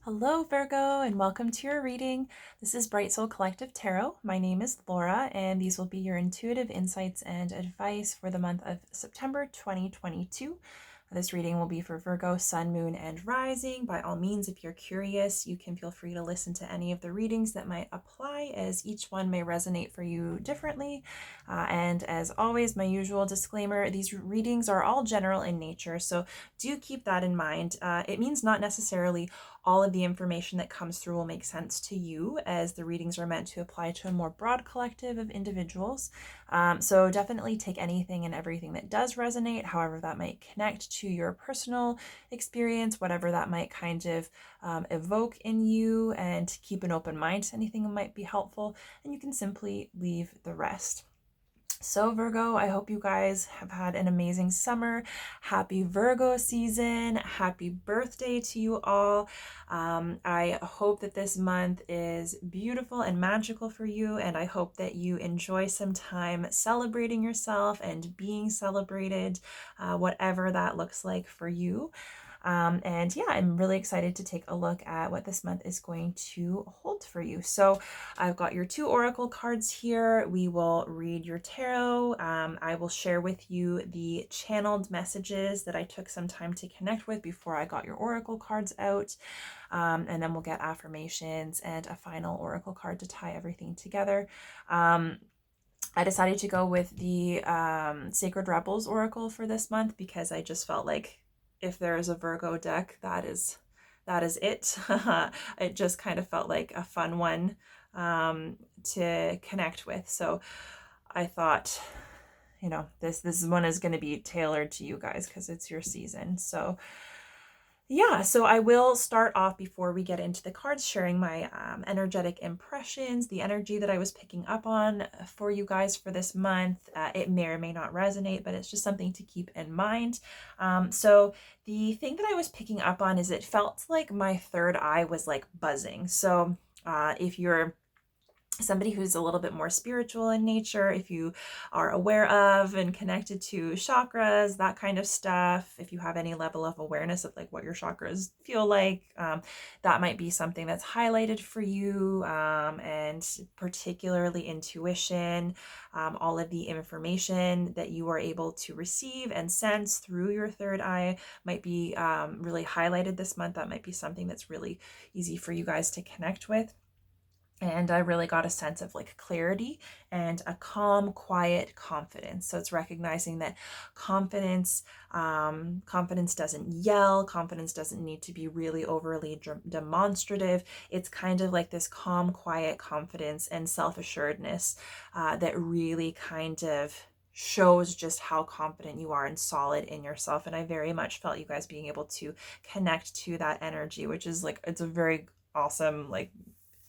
Hello, Virgo, and welcome to your reading. This is Bright Soul Collective Tarot. My name is Laura, and these will be your intuitive insights and advice for the month of September 2022. This reading will be for Virgo, Sun, Moon, and Rising. By all means, if you're curious, you can feel free to listen to any of the readings that might apply, as each one may resonate for you differently. And as always, my usual disclaimer, these readings are all general in nature, so do keep that in mind. It means not necessarily all of the information that comes through will make sense to you, as the readings are meant to apply to a more broad collective of individuals. So definitely take anything and everything that does resonate, however that might connect to your personal experience, whatever that might kind of evoke in you, and keep an open mind to anything that might be helpful, and you can simply leave the rest. So Virgo, I hope you guys have had an amazing summer. Happy Virgo season. Happy birthday to you all. I hope that this month is beautiful and magical for you, and I hope that you enjoy some time celebrating yourself and being celebrated, whatever that looks like for you. And yeah, I'm really excited to take a look at what this month is going to hold for you. So I've got your two oracle cards here. We will read your tarot. I will share with you the channeled messages that I took some time to connect with before I got your oracle cards out. And then we'll get affirmations and a final oracle card to tie everything together. I decided to go with the Sacred Rebels Oracle for this month because I just felt like if there is a Virgo deck, that is it. It just kind of felt like a fun one to connect with. So I thought, this one is going to be tailored to you guys because it's your season. So yeah, so I will start off before we get into the cards, sharing my energetic impressions, the energy that I was picking up on for you guys for this month. It may or may not resonate, but it's just something to keep in mind. So the thing that I was picking up on is it felt like my third eye was like buzzing. So if you're somebody who's a little bit more spiritual in nature, if you are aware of and connected to chakras, that kind of stuff, if you have any level of awareness of like what your chakras feel like, that might be something that's highlighted for you, and particularly intuition, all of the information that you are able to receive and sense through your third eye might be really highlighted this month. That might be something that's really easy for you guys to connect with. And I really got a sense of like clarity and a calm, quiet confidence. So it's recognizing that confidence doesn't yell. Confidence doesn't need to be really overly demonstrative. It's kind of like this calm, quiet confidence and self-assuredness that really kind of shows just how confident you are and solid in yourself. And I very much felt you guys being able to connect to that energy, which is like, it's a very awesome, like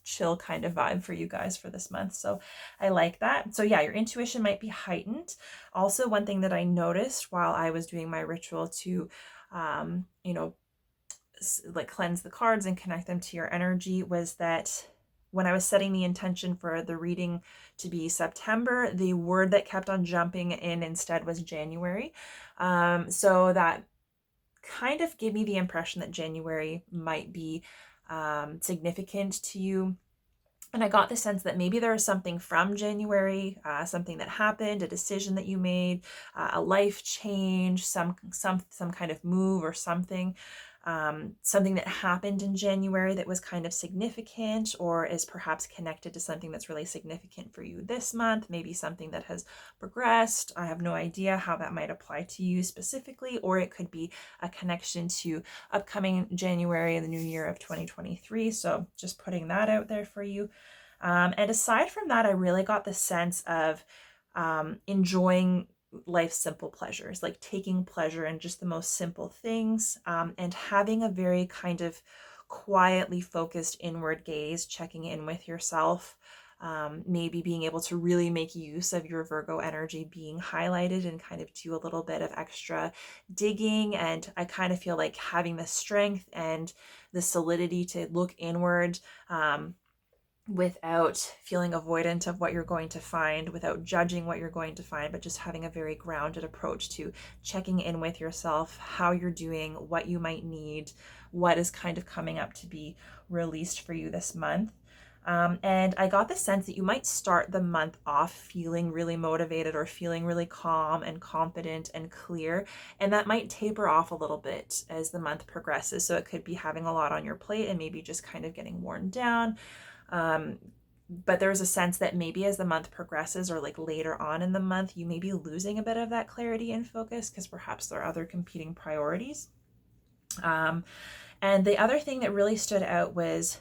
chill kind of vibe for you guys for this month. So I like that. So yeah, your intuition might be heightened. Also, one thing that I noticed while I was doing my ritual to, like cleanse the cards and connect them to your energy was that when I was setting the intention for the reading to be September, the word that kept on jumping in instead was January. So that kind of gave me the impression that January might be significant to you. And I got the sense that maybe there was something from January, something that happened, a decision that you made, a life change, some kind of move or something that happened in January that was kind of significant, or is perhaps connected to something that's really significant for you this month, maybe something that has progressed. I have no idea how that might apply to you specifically, or it could be a connection to upcoming January and the new year of 2023. So just putting that out there for you. And aside from that, I really got the sense of enjoying life's simple pleasures, like taking pleasure in just the most simple things, and having a very kind of quietly focused inward gaze, checking in with yourself, maybe being able to really make use of your Virgo energy being highlighted and kind of do a little bit of extra digging. And I kind of feel like having the strength and the solidity to look inward, without feeling avoidant of what you're going to find, without judging what you're going to find, but just having a very grounded approach to checking in with yourself, how you're doing, what you might need, what is kind of coming up to be released for you this month. And I got the sense that you might start the month off feeling really motivated or feeling really calm and confident and clear. And that might taper off a little bit as the month progresses. So it could be having a lot on your plate and maybe just kind of getting worn down. But there's a sense that maybe as the month progresses or like later on in the month, you may be losing a bit of that clarity and focus because perhaps there are other competing priorities. And the other thing that really stood out was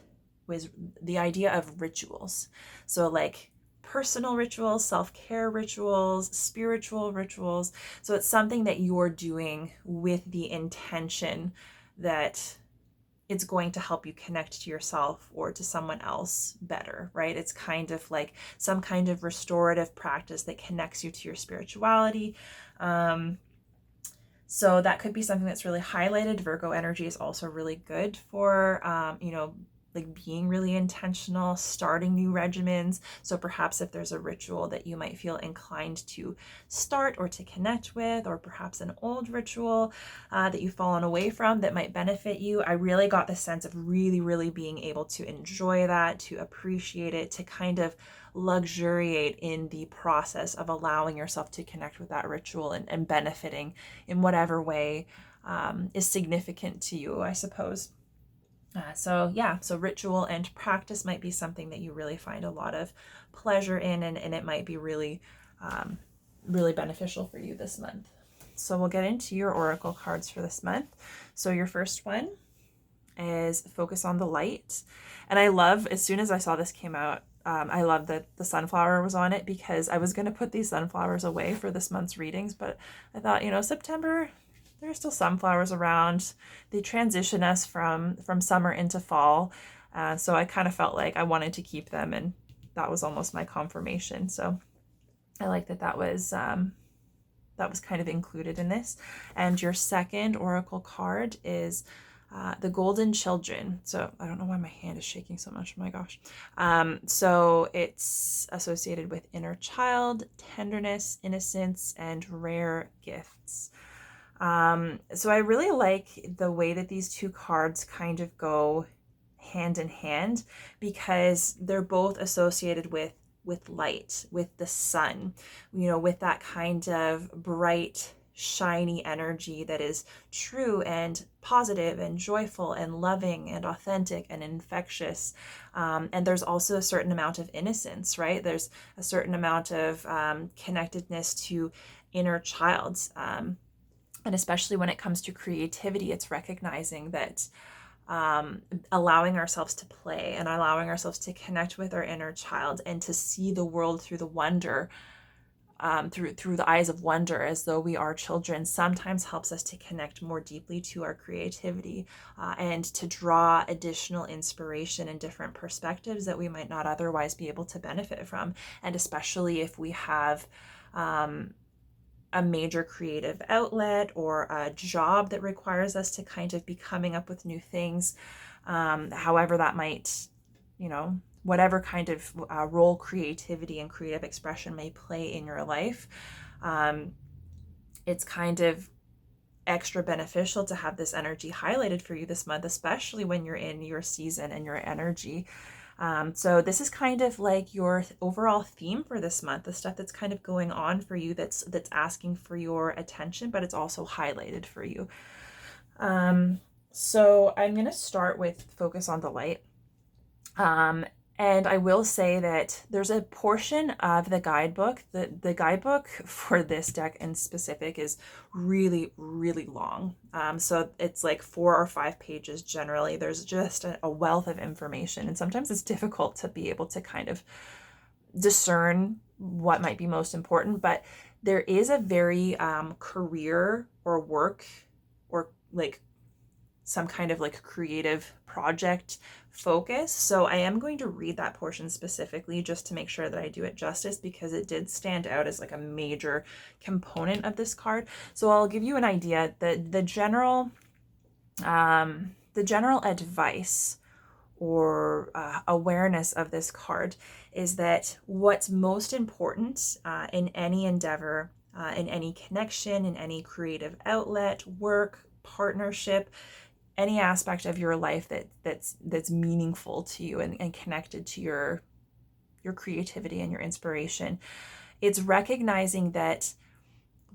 the idea of rituals. So like personal rituals, self-care rituals, spiritual rituals. So it's something that you're doing with the intention that it's going to help you connect to yourself or to someone else better, right? It's kind of like some kind of restorative practice that connects you to your spirituality. So that could be something that's really highlighted. Virgo energy is also really good for, like being really intentional, starting new regimens. So perhaps if there's a ritual that you might feel inclined to start or to connect with, or perhaps an old ritual that you've fallen away from that might benefit you, I really got the sense of really, really being able to enjoy that, to appreciate it, to kind of luxuriate in the process of allowing yourself to connect with that ritual and benefiting in whatever way is significant to you, I suppose. So ritual and practice might be something that you really find a lot of pleasure in, and it might be really, really beneficial for you this month. So we'll get into your oracle cards for this month. So your first one is Focus on the Light. And I love, as soon as I saw this came out, I love that the sunflower was on it, because I was going to put these sunflowers away for this month's readings, but I thought, September, there are still sunflowers around. They transition us from summer into fall. So I kind of felt like I wanted to keep them, and that was almost my confirmation. So I like that was kind of included in this. And your second oracle card is the Golden Children. So I don't know why my hand is shaking so much. Oh my gosh. So it's associated with inner child, tenderness, innocence, and rare gifts. So I really like the way that these two cards kind of go hand in hand, because they're both associated with light, with the sun, with that kind of bright, shiny energy that is true and positive and joyful and loving and authentic and infectious. And there's also a certain amount of innocence, right? There's a certain amount of connectedness to inner child. And especially when it comes to creativity, it's recognizing that allowing ourselves to play and allowing ourselves to connect with our inner child and to see the world through the wonder, through the eyes of wonder, as though we are children, sometimes helps us to connect more deeply to our creativity and to draw additional inspiration and different perspectives that we might not otherwise be able to benefit from. And especially if we have a major creative outlet or a job that requires us to kind of be coming up with new things, however that might, whatever kind of role creativity and creative expression may play in your life, it's kind of extra beneficial to have this energy highlighted for you this month, especially when you're in your season and your energy. So this is kind of like your overall theme for this month, the stuff that's kind of going on for you that's asking for your attention, but it's also highlighted for you. So I'm going to start with Focus on the Light. And I will say that there's a portion of the guidebook, the guidebook for this deck in specific is really, really long. So it's like 4 or 5 pages generally. There's just a wealth of information, and sometimes it's difficult to be able to kind of discern what might be most important. But there is a very career or work or like some kind of like creative project focus. So I am going to read that portion specifically just to make sure that I do it justice, because it did stand out as like a major component of this card. So I'll give you an idea that the general advice or awareness of this card is that what's most important in any endeavor, in any connection, in any creative outlet, work, partnership, any aspect of your life that's meaningful to you and connected to your creativity and your inspiration. It's recognizing that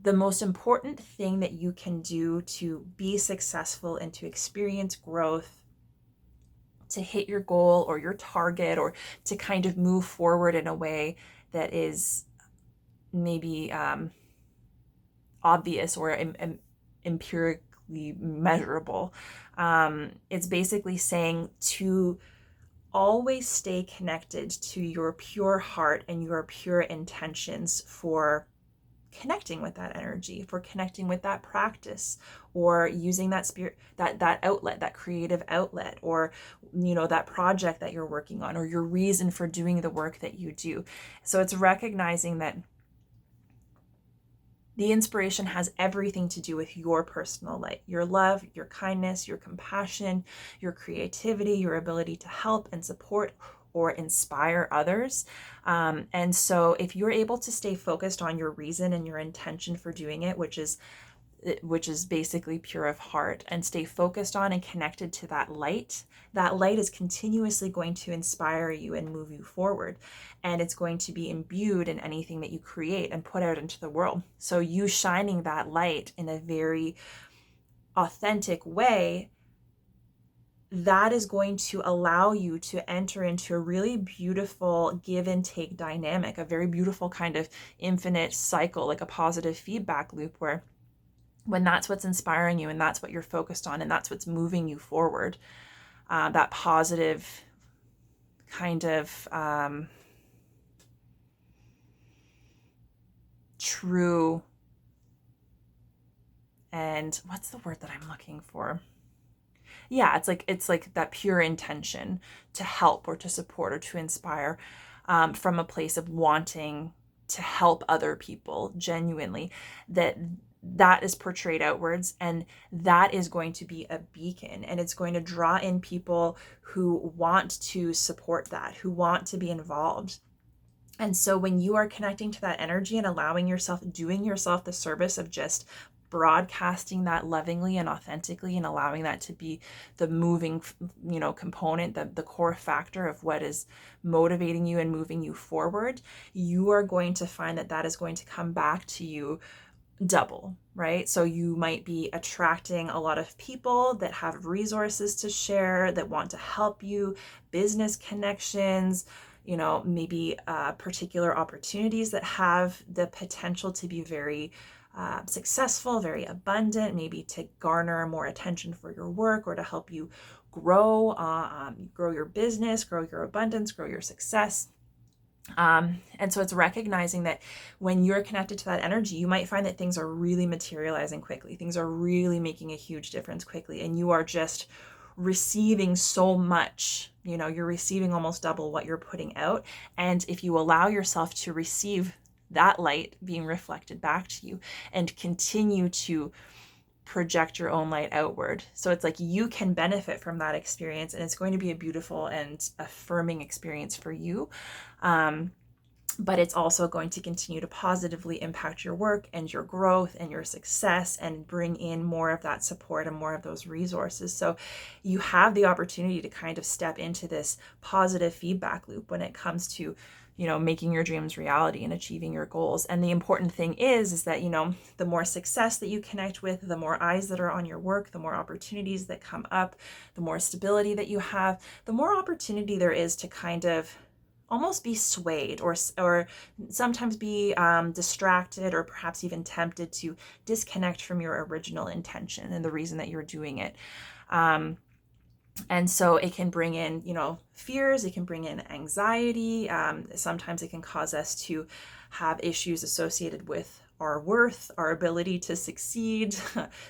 the most important thing that you can do to be successful and to experience growth, to hit your goal or your target, or to kind of move forward in a way that is maybe obvious or empirically measurable. It's basically saying to always stay connected to your pure heart and your pure intentions for connecting with that energy, for connecting with that practice, or using that spirit, that outlet, that creative outlet, or that project that you're working on, or your reason for doing the work that you do. So it's recognizing that the inspiration has everything to do with your personal light, your love, your kindness, your compassion, your creativity, your ability to help and support or inspire others. And so if you're able to stay focused on your reason and your intention for doing it, which is basically pure of heart, and stay focused on and connected to that light is continuously going to inspire you and move you forward. And it's going to be imbued in anything that you create and put out into the world. So you shining that light in a very authentic way, that is going to allow you to enter into a really beautiful give and take dynamic, a very beautiful kind of infinite cycle, like a positive feedback loop, where when that's what's inspiring you and that's what you're focused on and that's what's moving you forward, that positive kind of true, and what's the word that I'm looking for? Yeah, it's like that pure intention to help or to support or to inspire, from a place of wanting to help other people genuinely, that is portrayed outwards, and that is going to be a beacon, and it's going to draw in people who want to support that, who want to be involved. And so when you are connecting to that energy and allowing yourself, doing yourself the service of just broadcasting that lovingly and authentically, and allowing that to be the moving, component, the core factor of what is motivating you and moving you forward, you are going to find that is going to come back to you double, right? So you might be attracting a lot of people that have resources to share, that want to help you, business connections, maybe particular opportunities that have the potential to be very successful, very abundant, maybe to garner more attention for your work or to help you grow your business, grow your abundance, grow your success. And so it's recognizing that when you're connected to that energy, you might find that things are really materializing quickly. Things are really making a huge difference quickly. And you are just receiving so much, you're receiving almost double what you're putting out. And if you allow yourself to receive that light being reflected back to you and continue to project your own light outward. So it's like you can benefit from that experience, and it's going to be a beautiful and affirming experience for you. But it's also going to continue to positively impact your work and your growth and your success, and bring in more of that support and more of those resources. So you have the opportunity to kind of step into this positive feedback loop when it comes to making your dreams reality and achieving your goals. And the important thing is that, the more success that you connect with, the more eyes that are on your work, the more opportunities that come up, the more stability that you have, the more opportunity there is to kind of almost be swayed or sometimes be distracted, or perhaps even tempted to disconnect from your original intention and the reason that you're doing it. And so it can bring in, fears, it can bring in anxiety. Sometimes it can cause us to have issues associated with our worth, our ability to succeed.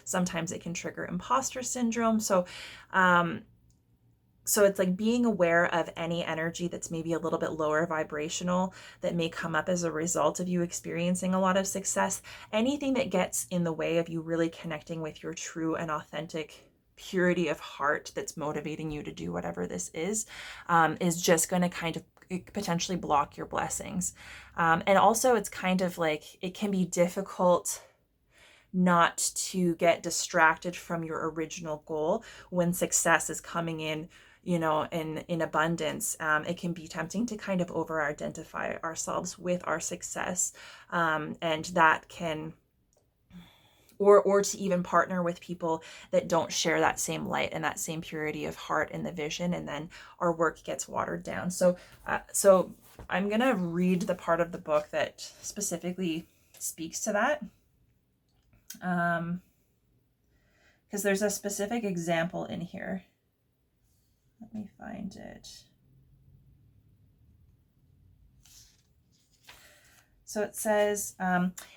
Sometimes it can trigger imposter syndrome. So it's like being aware of any energy that's maybe a little bit lower vibrational that may come up as a result of you experiencing a lot of success. Anything that gets in the way of you really connecting with your true and authentic purity of heart that's motivating you to do whatever this is just going to kind of potentially block your blessings. And also it's kind of like, it can be difficult not to get distracted from your original goal when success is coming in, in abundance. It can be tempting to kind of over identify ourselves with our success, and that can, or to even partner with people that don't share that same light and that same purity of heart and the vision, and then our work gets watered down. So I'm gonna read the part of the book that specifically speaks to that, because there's a specific example in here. Let me find it. So it says,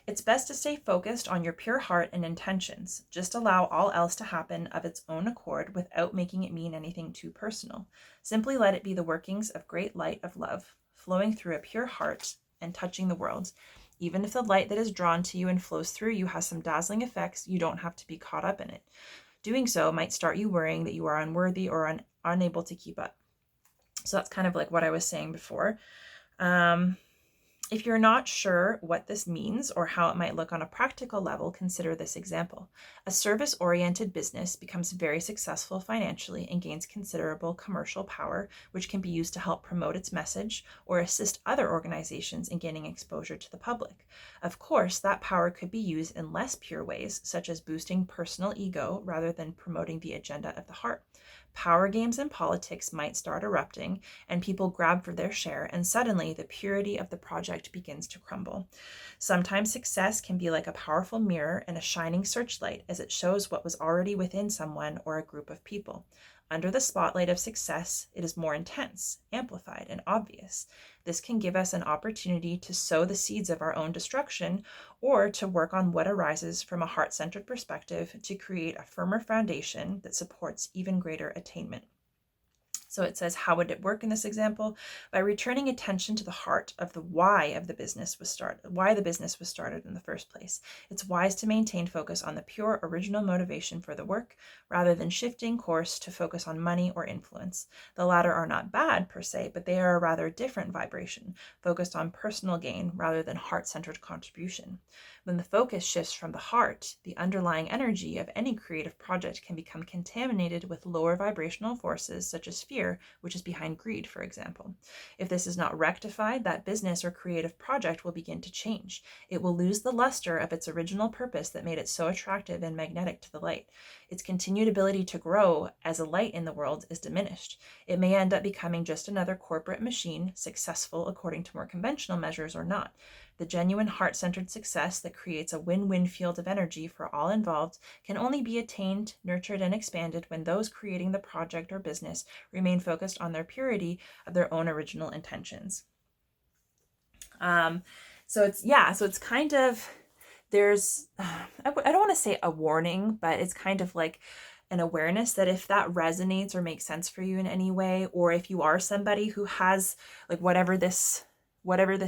it's best to stay focused on your pure heart and intentions. Just allow all else to happen of its own accord without making it mean anything too personal. Simply let it be the workings of great light of love, flowing through a pure heart and touching the world. Even if the light that is drawn to you and flows through you has some dazzling effects, you don't have to be caught up in it. Doing so might start you worrying that you are unworthy or unable to keep up. So that's kind of like what I was saying before. If you're not sure what this means or how it might look on a practical level, consider this example. A service-oriented business becomes very successful financially and gains considerable commercial power, which can be used to help promote its message or assist other organizations in gaining exposure to the public. Of course, that power could be used in less pure ways, such as boosting personal ego rather than promoting the agenda of the heart. Power games and politics might start erupting, and people grab for their share, and suddenly the purity of the project begins to crumble. Sometimes success can be like a powerful mirror and a shining searchlight as it shows what was already within someone or a group of people. Under the spotlight of success, it is more intense, amplified, and obvious. This can give us an opportunity to sow the seeds of our own destruction or to work on what arises from a heart-centered perspective to create a firmer foundation that supports even greater attainment. So it says, how would it work in this example? By returning attention to the heart of the why the business was started in the first place. It's wise to maintain focus on the pure original motivation for the work rather than shifting course to focus on money or influence. The latter are not bad per se, but they are a rather different vibration, focused on personal gain rather than heart-centered contribution. When the focus shifts from the heart, the underlying energy of any creative project can become contaminated with lower vibrational forces such as fear, which is behind greed, for example. If this is not rectified, that business or creative project will begin to change. It will lose the luster of its original purpose that made it so attractive and magnetic to the light. Its continued ability to grow as a light in the world is diminished. It may end up becoming just another corporate machine, successful according to more conventional measures or not. The genuine heart-centered success that creates a win-win field of energy for all involved can only be attained, nurtured, and expanded when those creating the project or business remain focused on their purity of their own original intentions. So it's kind of, there's, I don't want to say a warning, but it's kind of like an awareness that if that resonates or makes sense for you in any way, or if you are somebody who has like whatever this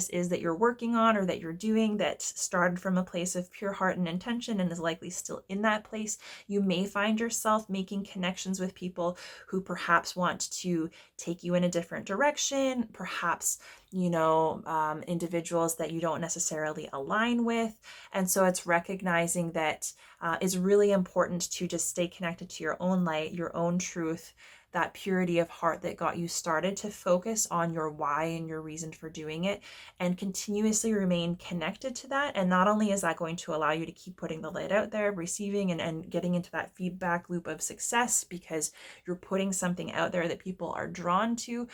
is that you're working on or that you're doing that started from a place of pure heart and intention and is likely still in that place, you may find yourself making connections with people who perhaps want to take you in a different direction, perhaps, individuals that you don't necessarily align with. And so it's recognizing that it's really important to just stay connected to your own light, your own truth, that purity of heart that got you started, to focus on your why and your reason for doing it and continuously remain connected to that. And not only is that going to allow you to keep putting the light out there, receiving and getting into that feedback loop of success because you're putting something out there that people are drawn to,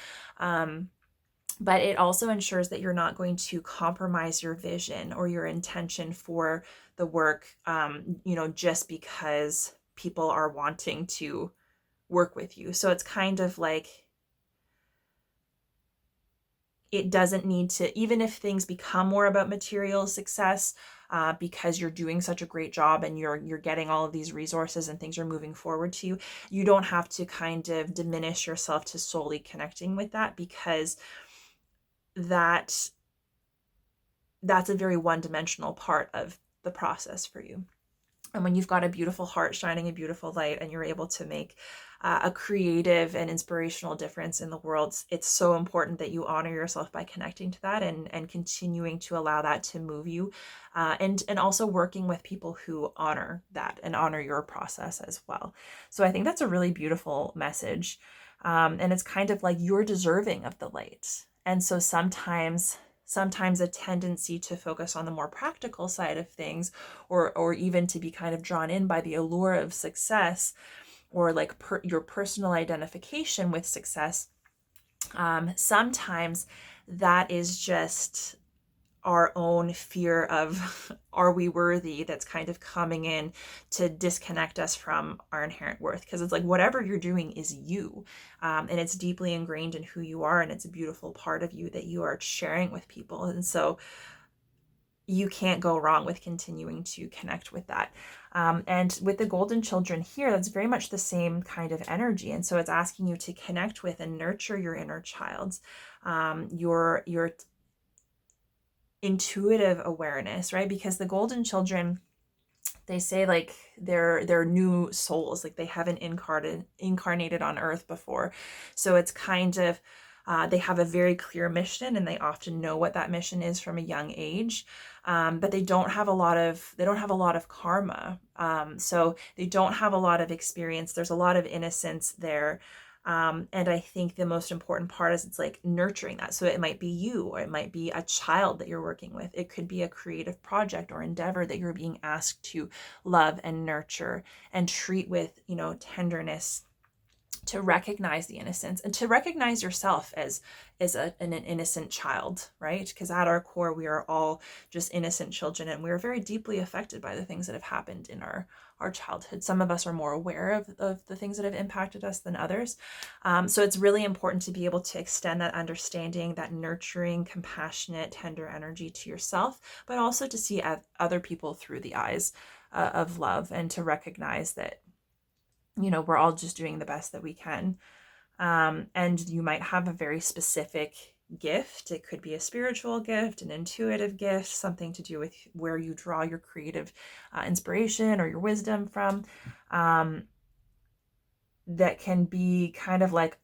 but it also ensures that you're not going to compromise your vision or your intention for the work, just because people are wanting to work with you. So it's kind of like, it doesn't need to, even if things become more about material success, because you're doing such a great job and you're getting all of these resources and things are moving forward to you, you don't have to kind of diminish yourself to solely connecting with that, because that's a very one-dimensional part of the process for you. And when you've got a beautiful heart shining a beautiful light and you're able to make a creative and inspirational difference in the world, it's so important that you honor yourself by connecting to that and continuing to allow that to move you, and also working with people who honor that and honor your process as well. So I think that's a really beautiful message. And it's kind of like you're deserving of the light. And so sometimes a tendency to focus on the more practical side of things, or even to be kind of drawn in by the allure of success, or like your personal identification with success. Sometimes that is just our own fear of are we worthy that's kind of coming in to disconnect us from our inherent worth, because it's like whatever you're doing is you, and it's deeply ingrained in who you are, and it's a beautiful part of you that you are sharing with people. And so you can't go wrong with continuing to connect with that. And with the golden children here, that's very much the same kind of energy. And so it's asking you to connect with and nurture your inner child, your intuitive awareness, right? Because the golden children, they say like they're new souls, like they haven't incarnated on earth before. So it's kind of they have a very clear mission, and they often know what that mission is from a young age, but they don't have a lot of karma, so they don't have a lot of experience. There's a lot of innocence there. And I think the most important part is it's like nurturing that. So it might be you, or it might be a child that you're working with. It could be a creative project or endeavor that you're being asked to love and nurture and treat with, tenderness, to recognize the innocence and to recognize yourself as an innocent child, right? Because at our core, we are all just innocent children, and we're very deeply affected by the things that have happened in our childhood. Some of us are more aware of the things that have impacted us than others. So it's really important to be able to extend that understanding, that nurturing, compassionate, tender energy to yourself, but also to see other people through the eyes of love, and to recognize that we're all just doing the best that we can. And you might have a very specific gift. It could be a spiritual gift, an intuitive gift, something to do with where you draw your creative inspiration or your wisdom from, that can be kind of like,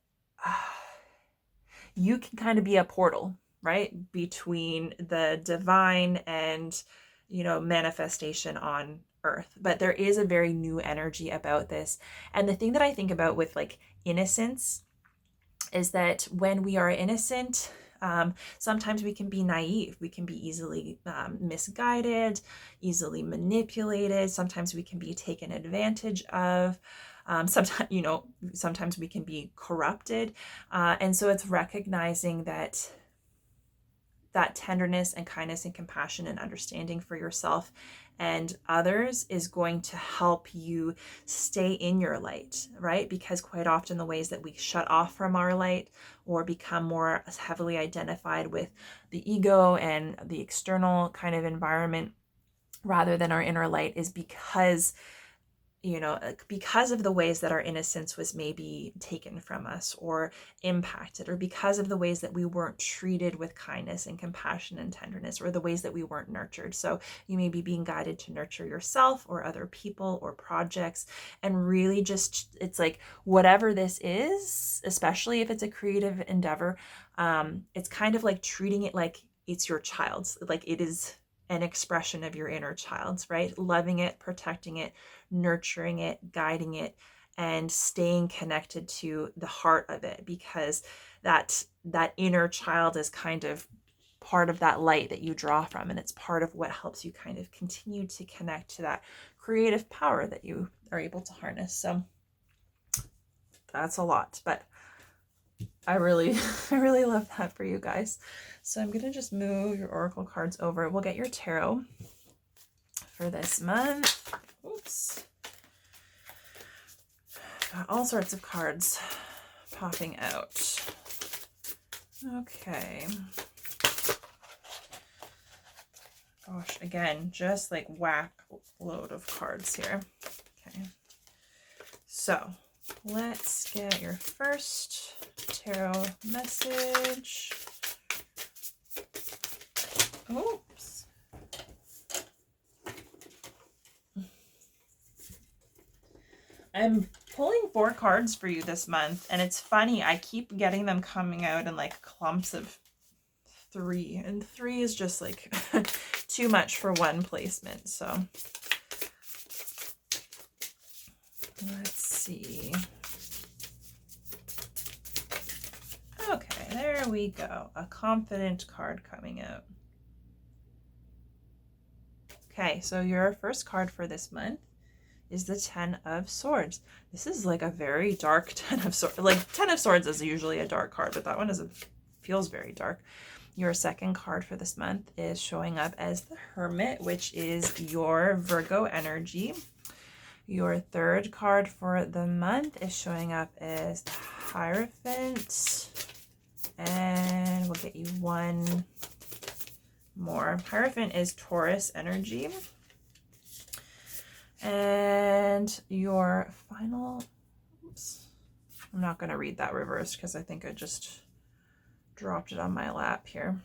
you can kind of be a portal, right, between the divine and, manifestation on earth. But there is a very new energy about this. And the thing that I think about with like innocence is that when we are innocent, sometimes we can be naive. We can be easily misguided, easily manipulated. Sometimes we can be taken advantage of. Sometimes we can be corrupted. And so it's recognizing that tenderness and kindness and compassion and understanding for yourself and others is going to help you stay in your light, right? Because quite often the ways that we shut off from our light or become more heavily identified with the ego and the external kind of environment rather than our inner light is because of the ways that our innocence was maybe taken from us or impacted, or because of the ways that we weren't treated with kindness and compassion and tenderness, or the ways that we weren't nurtured. So you may be being guided to nurture yourself or other people or projects. And really just, it's like, whatever this is, especially if it's a creative endeavor, it's kind of like treating it like it's your child's, like it is an expression of your inner child, right? Loving it, protecting it, nurturing it, guiding it, and staying connected to the heart of it, because that inner child is kind of part of that light that you draw from, and it's part of what helps you kind of continue to connect to that creative power that you are able to harness. So that's a lot, but I really love that for you guys. So I'm going to just move your oracle cards over. We'll get your tarot for this month. Oops. Got all sorts of cards popping out. Okay. Gosh, again, just like whack load of cards here. Okay. So let's get your first tarot message. Oops. I'm pulling 4 cards for you this month, and it's funny, I keep getting them coming out in like clumps of 3, and 3 is just like too much for one placement. So let's see. Okay, there we go. A confident card coming out. Okay, so your first card for this month is the 10 of Swords. This is like a very dark 10 of Swords. Like 10 of Swords is usually a dark card, but that one feels very dark. Your second card for this month is showing up as the Hermit, which is your Virgo energy. Your third card for the month is showing up as the Hierophant. And we'll get you one more. Hierophant is Taurus energy. And your final, oops, I'm not going to read that reversed because I think I just dropped it on my lap here.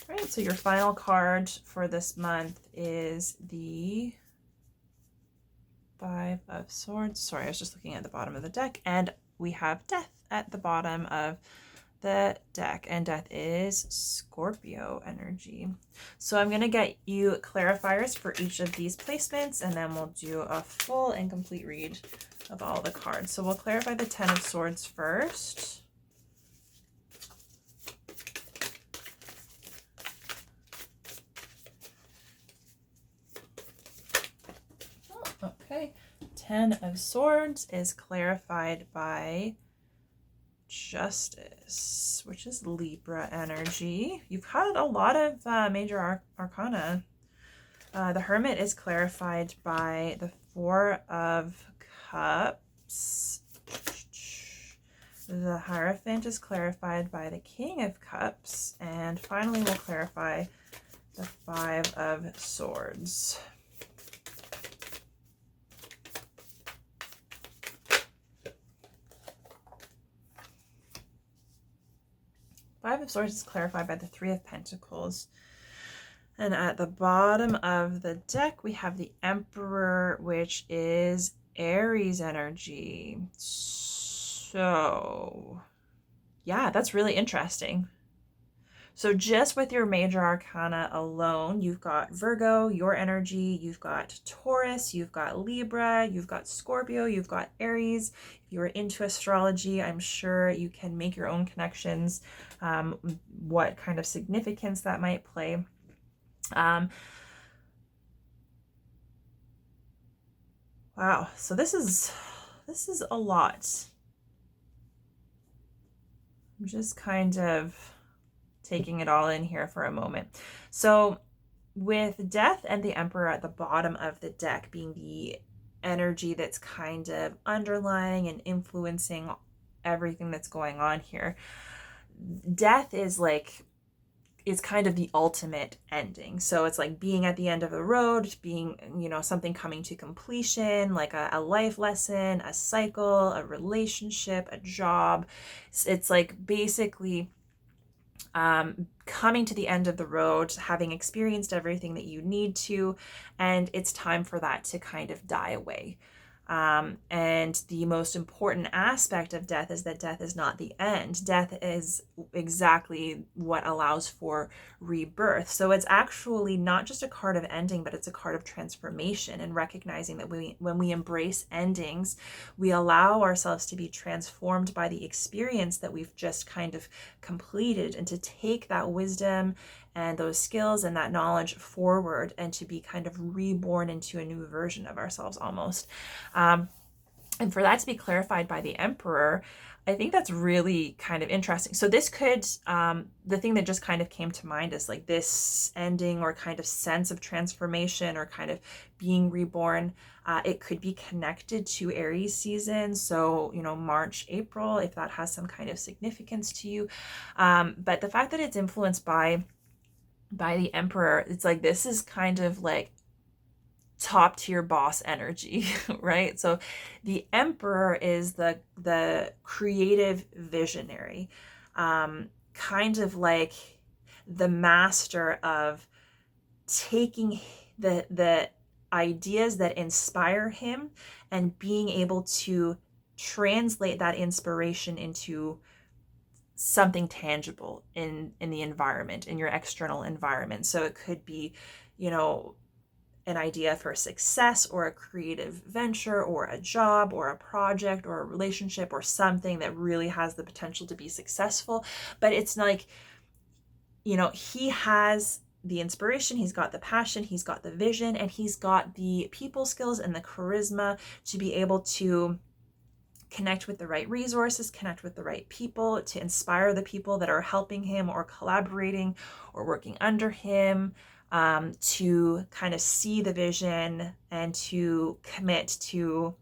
All right, so your final card for this month is the 5 of Swords. Sorry, I was just looking at the bottom of the deck, and we have Death at the bottom of the deck, and Death is Scorpio energy. So I'm going to get you clarifiers for each of these placements, and then we'll do a full and complete read of all the cards. So we'll clarify the 10 of Swords first. Oh, okay. 10 of Swords is clarified by Justice, which is Libra energy. You've had a lot of major arcana. The Hermit is clarified by the 4 of Cups. The Hierophant is clarified by the King of Cups. And finally, we'll clarify the 5 of Swords. Five of Swords is clarified by the 3 of Pentacles. And at the bottom of the deck, we have the Emperor, which is Aries energy. So, yeah, that's really interesting. So just with your major arcana alone, you've got Virgo, your energy, you've got Taurus, you've got Libra, you've got Scorpio, you've got Aries. If you're into astrology, I'm sure you can make your own connections, what kind of significance that might play. Wow, so this is a lot. I'm just kind of taking it all in here for a moment. So with Death and the Emperor at the bottom of the deck being the energy that's kind of underlying and influencing everything that's going on here, Death is like, it's kind of the ultimate ending. So it's like being at the end of the road, being, you know, something coming to completion, like a life lesson, a cycle, a relationship, a job. It's like basically coming to the end of the road, having experienced everything that you need to, and it's time for that to kind of die away. And the most important aspect of death is that death is not the end. Death is exactly what allows for rebirth. So it's actually not just a card of ending, but it's a card of transformation, and recognizing that when we embrace endings, we allow ourselves to be transformed by the experience that we've just kind of completed, and to take that wisdom and those skills and that knowledge forward, and to be kind of reborn into a new version of ourselves almost. And for that to be clarified by the Emperor, I think that's really kind of interesting. So this could, the thing that just kind of came to mind is like this ending or kind of sense of transformation or kind of being reborn. It could be connected to Aries season. So, you know, March, April, if that has some kind of significance to you. But the fact that it's influenced by the Emperor, it's like, this is kind of like top tier boss energy, right? So the Emperor is the creative visionary, kind of like the master of taking the ideas that inspire him and being able to translate that inspiration into something tangible in the environment, in your external environment. So it could be, an idea for success or a creative venture or a job or a project or a relationship or something that really has the potential to be successful. But it's like, he has the inspiration, he's got the passion, he's got the vision, and he's got the people skills and the charisma to be able to connect with the right resources, connect with the right people, to inspire the people that are helping him or collaborating or working under him, to kind of see the vision and to commit to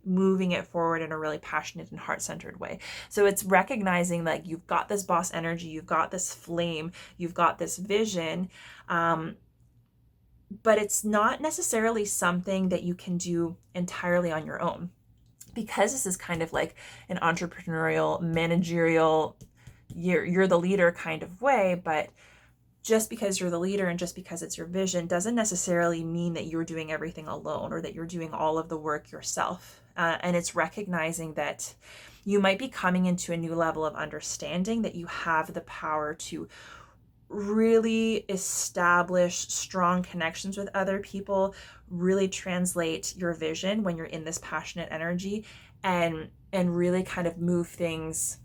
moving it forward in a really passionate and heart-centered way. So it's recognizing like you've got this boss energy, you've got this flame, you've got this vision, but it's not necessarily something that you can do entirely on your own. Because this is kind of like an entrepreneurial, managerial, you're the leader kind of way, but just because you're the leader and just because it's your vision doesn't necessarily mean that you're doing everything alone or that you're doing all of the work yourself. And it's recognizing that you might be coming into a new level of understanding that you have the power to really establish strong connections with other people, really translate your vision when you're in this passionate energy, and really kind of move things,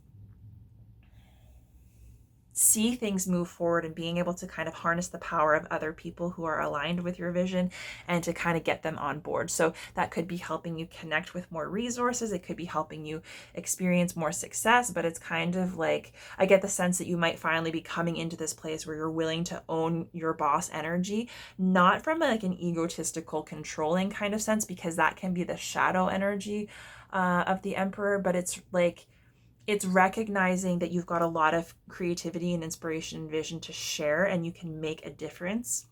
see things move forward, and being able to kind of harness the power of other people who are aligned with your vision and to kind of get them on board. So that could be helping you connect with more resources. It could be helping you experience more success, but it's kind of like, I get the sense that you might finally be coming into this place where you're willing to own your boss energy, not from like an egotistical, controlling kind of sense, because that can be the shadow energy of the Emperor, but it's like, it's recognizing that you've got a lot of creativity and inspiration and vision to share, and you can make a difference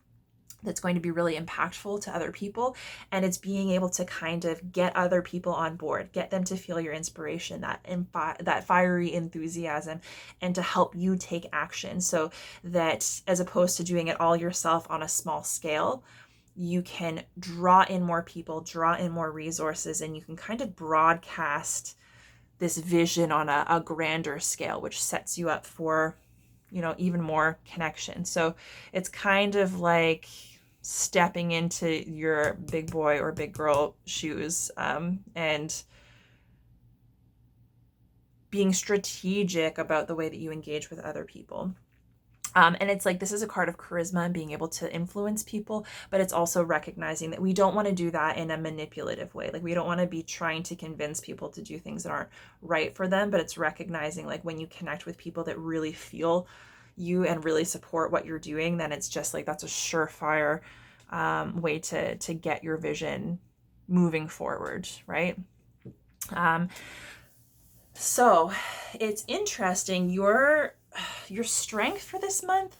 that's going to be really impactful to other people. And it's being able to kind of get other people on board, get them to feel your inspiration, that fiery enthusiasm, and to help you take action, so that as opposed to doing it all yourself on a small scale, you can draw in more people, draw in more resources, and you can kind of broadcast this vision on a grander scale, which sets you up for, even more connection. So it's kind of like stepping into your big boy or big girl shoes, and being strategic about the way that you engage with other people. And it's like, this is a card of charisma and being able to influence people, but it's also recognizing that we don't want to do that in a manipulative way. Like, we don't want to be trying to convince people to do things that aren't right for them, but it's recognizing like when you connect with people that really feel you and really support what you're doing, then it's just like, that's a surefire way to get your vision moving forward, right? So it's interesting. Your strength for this month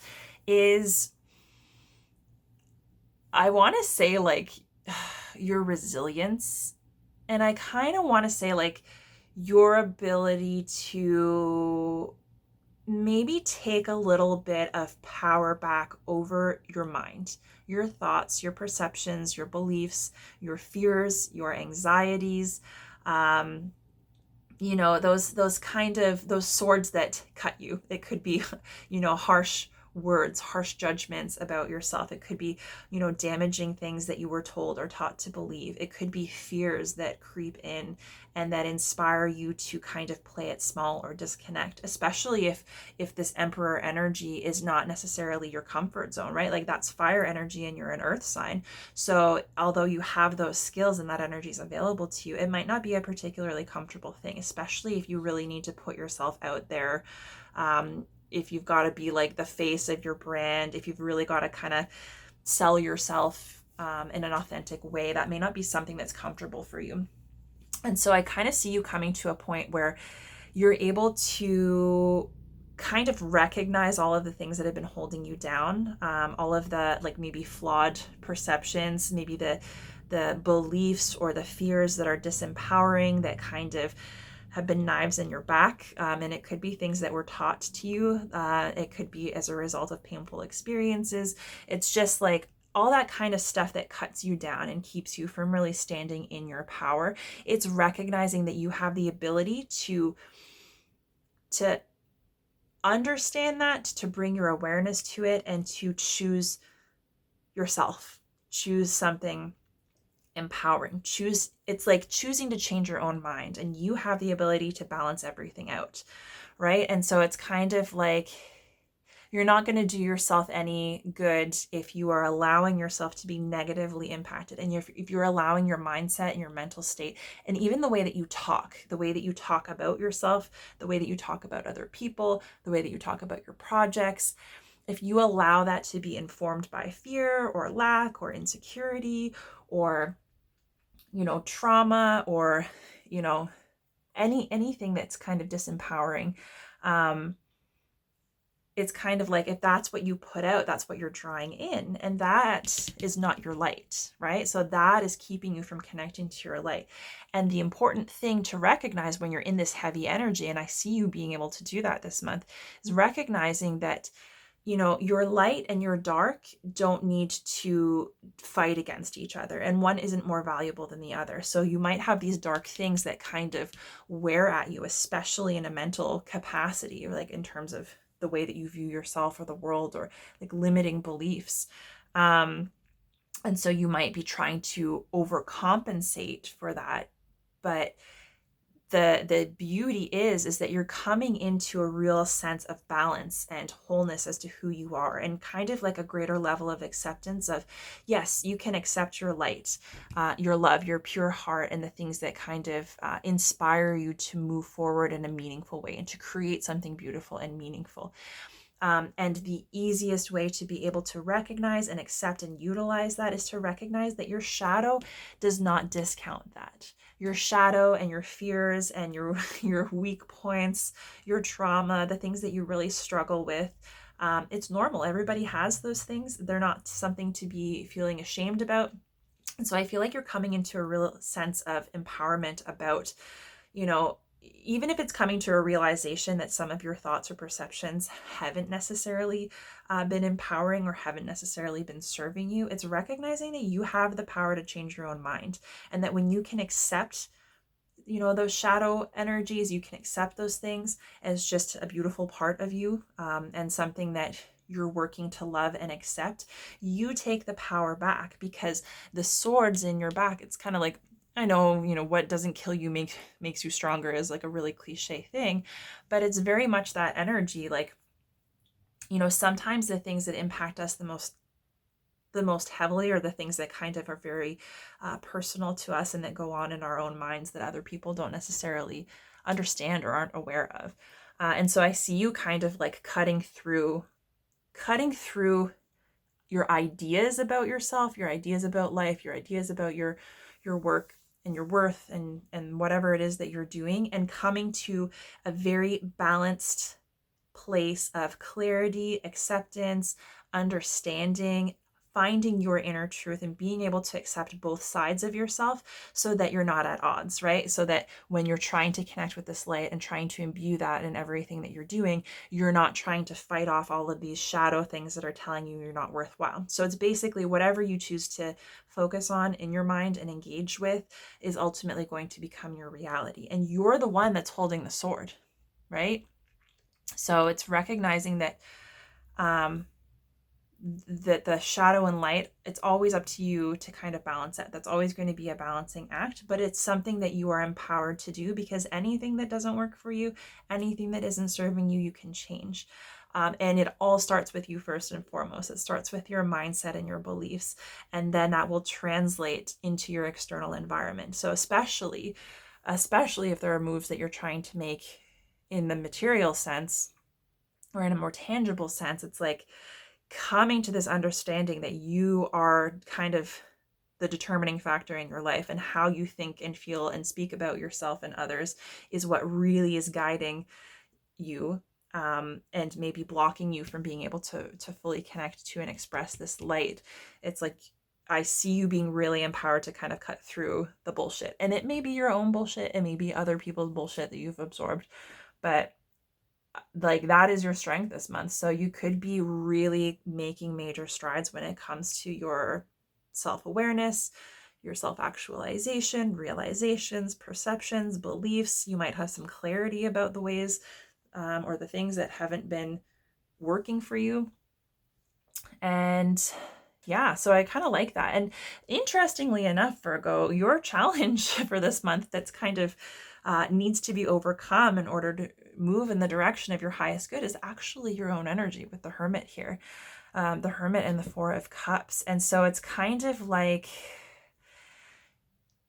is, I want to say like your resilience, and I kind of want to say like your ability to maybe take a little bit of power back over your mind, your thoughts, your perceptions, your beliefs, your fears, your anxieties, those kind of, those swords that cut you. It could be, harsh words, harsh judgments about yourself. It could be, damaging things that you were told or taught to believe. It could be fears that creep in and that inspire you to kind of play it small or disconnect, especially if this Emperor energy is not necessarily your comfort zone, right? Like, that's fire energy and you're an earth sign. So although you have those skills and that energy is available to you, it might not be a particularly comfortable thing, especially if you really need to put yourself out there. If you've got to be like the face of your brand, if you've really got to kind of sell yourself in an authentic way, that may not be something that's comfortable for you. And so I kind of see you coming to a point where you're able to kind of recognize all of the things that have been holding you down, all of the like maybe flawed perceptions, maybe the beliefs or the fears that are disempowering, that kind of have been knives in your back. And it could be things that were taught to you. It could be as a result of painful experiences. It's just like, all that kind of stuff that cuts you down and keeps you from really standing in your power. It's recognizing that you have the ability to understand that, to bring your awareness to it, and to choose yourself, choose something empowering. It's like choosing to change your own mind, and you have the ability to balance everything out, right? And so it's kind of like you're not going to do yourself any good if you are allowing yourself to be negatively impacted, and if you're allowing your mindset and your mental state, and even the way that you talk about yourself, the way that you talk about other people, the way that you talk about your projects, if you allow that to be informed by fear or lack or insecurity or trauma, or anything that's kind of disempowering, it's kind of like, if that's what you put out, that's what you're drawing in, and that is not your light, right? So that is keeping you from connecting to your light. And the important thing to recognize when you're in this heavy energy, and I see you being able to do that this month, is recognizing that your light and your dark don't need to fight against each other, and one isn't more valuable than the other. So you might have these dark things that kind of wear at you, especially in a mental capacity, or like in terms of the way that you view yourself or the world, or like limiting beliefs. And so you might be trying to overcompensate for that. But the beauty is that you're coming into a real sense of balance and wholeness as to who you are, and kind of like a greater level of acceptance of, yes, you can accept your light, your love, your pure heart, and the things that kind of inspire you to move forward in a meaningful way and to create something beautiful and meaningful. And the easiest way to be able to recognize and accept and utilize that is to recognize that your shadow does not discount that. Your shadow and your fears and your weak points, your trauma, the things that you really struggle with, it's normal. Everybody has those things. They're not something to be feeling ashamed about. And so I feel like you're coming into a real sense of empowerment about, even if it's coming to a realization that some of your thoughts or perceptions haven't necessarily been empowering or haven't necessarily been serving you, it's recognizing that you have the power to change your own mind. And that when you can accept, those shadow energies, you can accept those things as just a beautiful part of you, and something that you're working to love and accept, you take the power back. Because the swords in your back, it's kind of like, I know, what doesn't kill you makes you stronger is like a really cliche thing, but it's very much that energy. Like, sometimes the things that impact us the most heavily are the things that kind of are very personal to us, and that go on in our own minds that other people don't necessarily understand or aren't aware of. And so I see you kind of like cutting through your ideas about yourself, your ideas about life, your ideas about your work and your worth, and whatever it is that you're doing, and coming to a very balanced place of clarity, acceptance, understanding, finding your inner truth, and being able to accept both sides of yourself, so that you're not at odds, right? So that when you're trying to connect with this light and trying to imbue that in everything that you're doing, you're not trying to fight off all of these shadow things that are telling you you're not worthwhile. So it's basically whatever you choose to focus on in your mind and engage with is ultimately going to become your reality. And you're the one that's holding the sword, right? So it's recognizing that that the shadow and light, it's always up to you to kind of balance it. That's always going to be a balancing act, but it's something that you are empowered to do, because anything that doesn't work for you, anything that isn't serving you, you can change. And it all starts with you first and foremost. It starts with your mindset and your beliefs, and then that will translate into your external environment. So especially if there are moves that you're trying to make in the material sense or in a more tangible sense, it's like coming to this understanding that you are kind of the determining factor in your life, and how you think and feel and speak about yourself and others is what really is guiding you, and maybe blocking you from being able to fully connect to and express this light. It's like, I see you being really empowered to kind of cut through the bullshit, and it may be your own bullshit, it may be other people's bullshit that you've absorbed, but like that is your strength this month. So you could be really making major strides when it comes to your self-awareness, your self-actualization, realizations, perceptions, beliefs. You might have some clarity about the ways or the things that haven't been working for you. And yeah, so I kind of like that. And interestingly enough, Virgo, your challenge for this month that's kind of needs to be overcome in order to move in the direction of your highest good is actually your own energy with the Hermit here. The Hermit and the Four of Cups. And so it's kind of like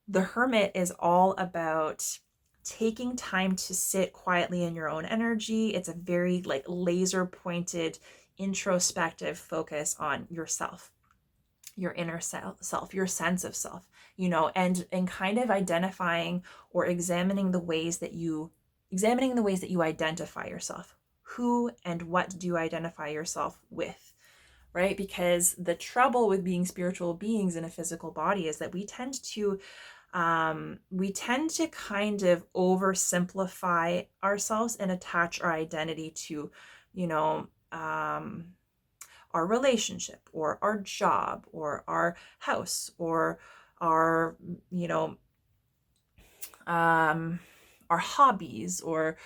the Hermit is all about taking time to sit quietly in your own energy. It's a very like laser pointed introspective focus on yourself, your inner self, your sense of self, you know, and kind of identifying or examining the ways that you identify yourself. Who and what do you identify yourself with? Right? Because the trouble with being spiritual beings in a physical body is that we tend to kind of oversimplify ourselves and attach our identity to, you know, our relationship or our job or our house or our, you know, our hobbies or,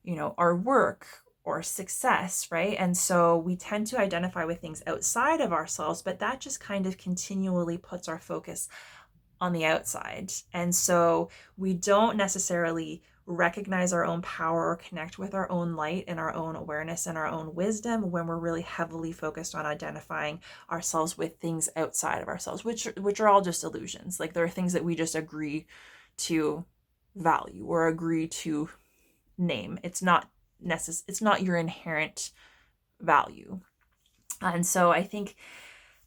you know, our work or success, right? And so we tend to identify with things outside of ourselves, but that just kind of continually puts our focus on the outside. And so we don't necessarily recognize our own power or connect with our own light and our own awareness and our own wisdom when we're really heavily focused on identifying ourselves with things outside of ourselves, which are all just illusions. Like there are things that we just agree to value or agree to name. It's not your inherent value. And so I think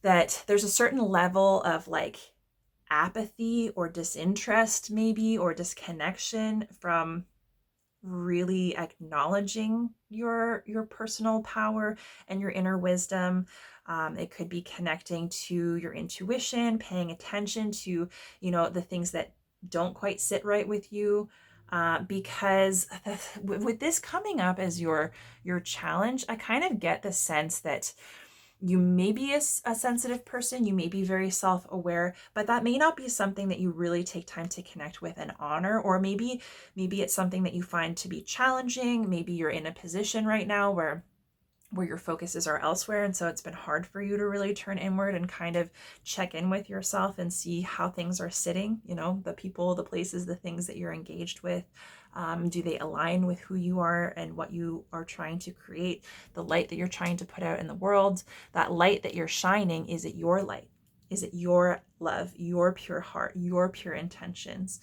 that there's a certain level of like apathy or disinterest maybe or disconnection from really acknowledging your personal power and your inner wisdom. It could be connecting to your intuition, paying attention to, you know, the things that don't quite sit right with you. Because with this coming up as your challenge, I kind of get the sense that you may be a sensitive person, you may be very self-aware, but that may not be something that you really take time to connect with and honor. Or maybe it's something that you find to be challenging. Maybe you're in a position right now where your focuses are elsewhere, and so it's been hard for you to really turn inward and kind of check in with yourself and see how things are sitting, you know, the people, the places, the things that you're engaged with. Do they align with who you are and what you are trying to create, the light that you're trying to put out in the world? That light that you're shining, is it your light? Is it your love, your pure heart, your pure intentions?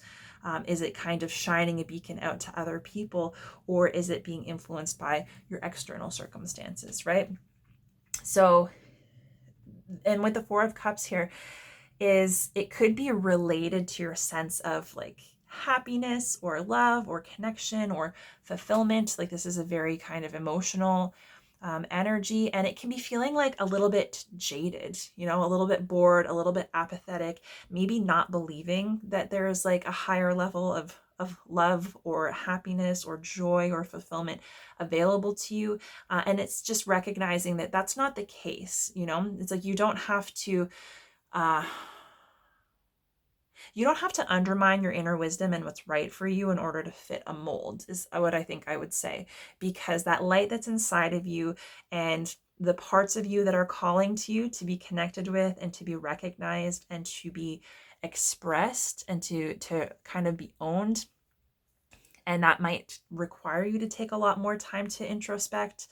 Is it kind of shining a beacon out to other people, or is it being influenced by your external circumstances, right? So, and with the Four of Cups here, is it could be related to your sense of like happiness or love or connection or fulfillment. Like this is a very kind of emotional energy, and it can be feeling like a little bit jaded, you know, a little bit bored, a little bit apathetic, maybe not believing that there's like a higher level of love or happiness or joy or fulfillment available to you. And it's just recognizing that that's not the case. You know, it's like you don't have to uh, undermine your inner wisdom and what's right for you in order to fit a mold, is what I think I would say. Because that light that's inside of you and the parts of you that are calling to you to be connected with and to be recognized and to be expressed and to kind of be owned, and that might require you to take a lot more time to introspect,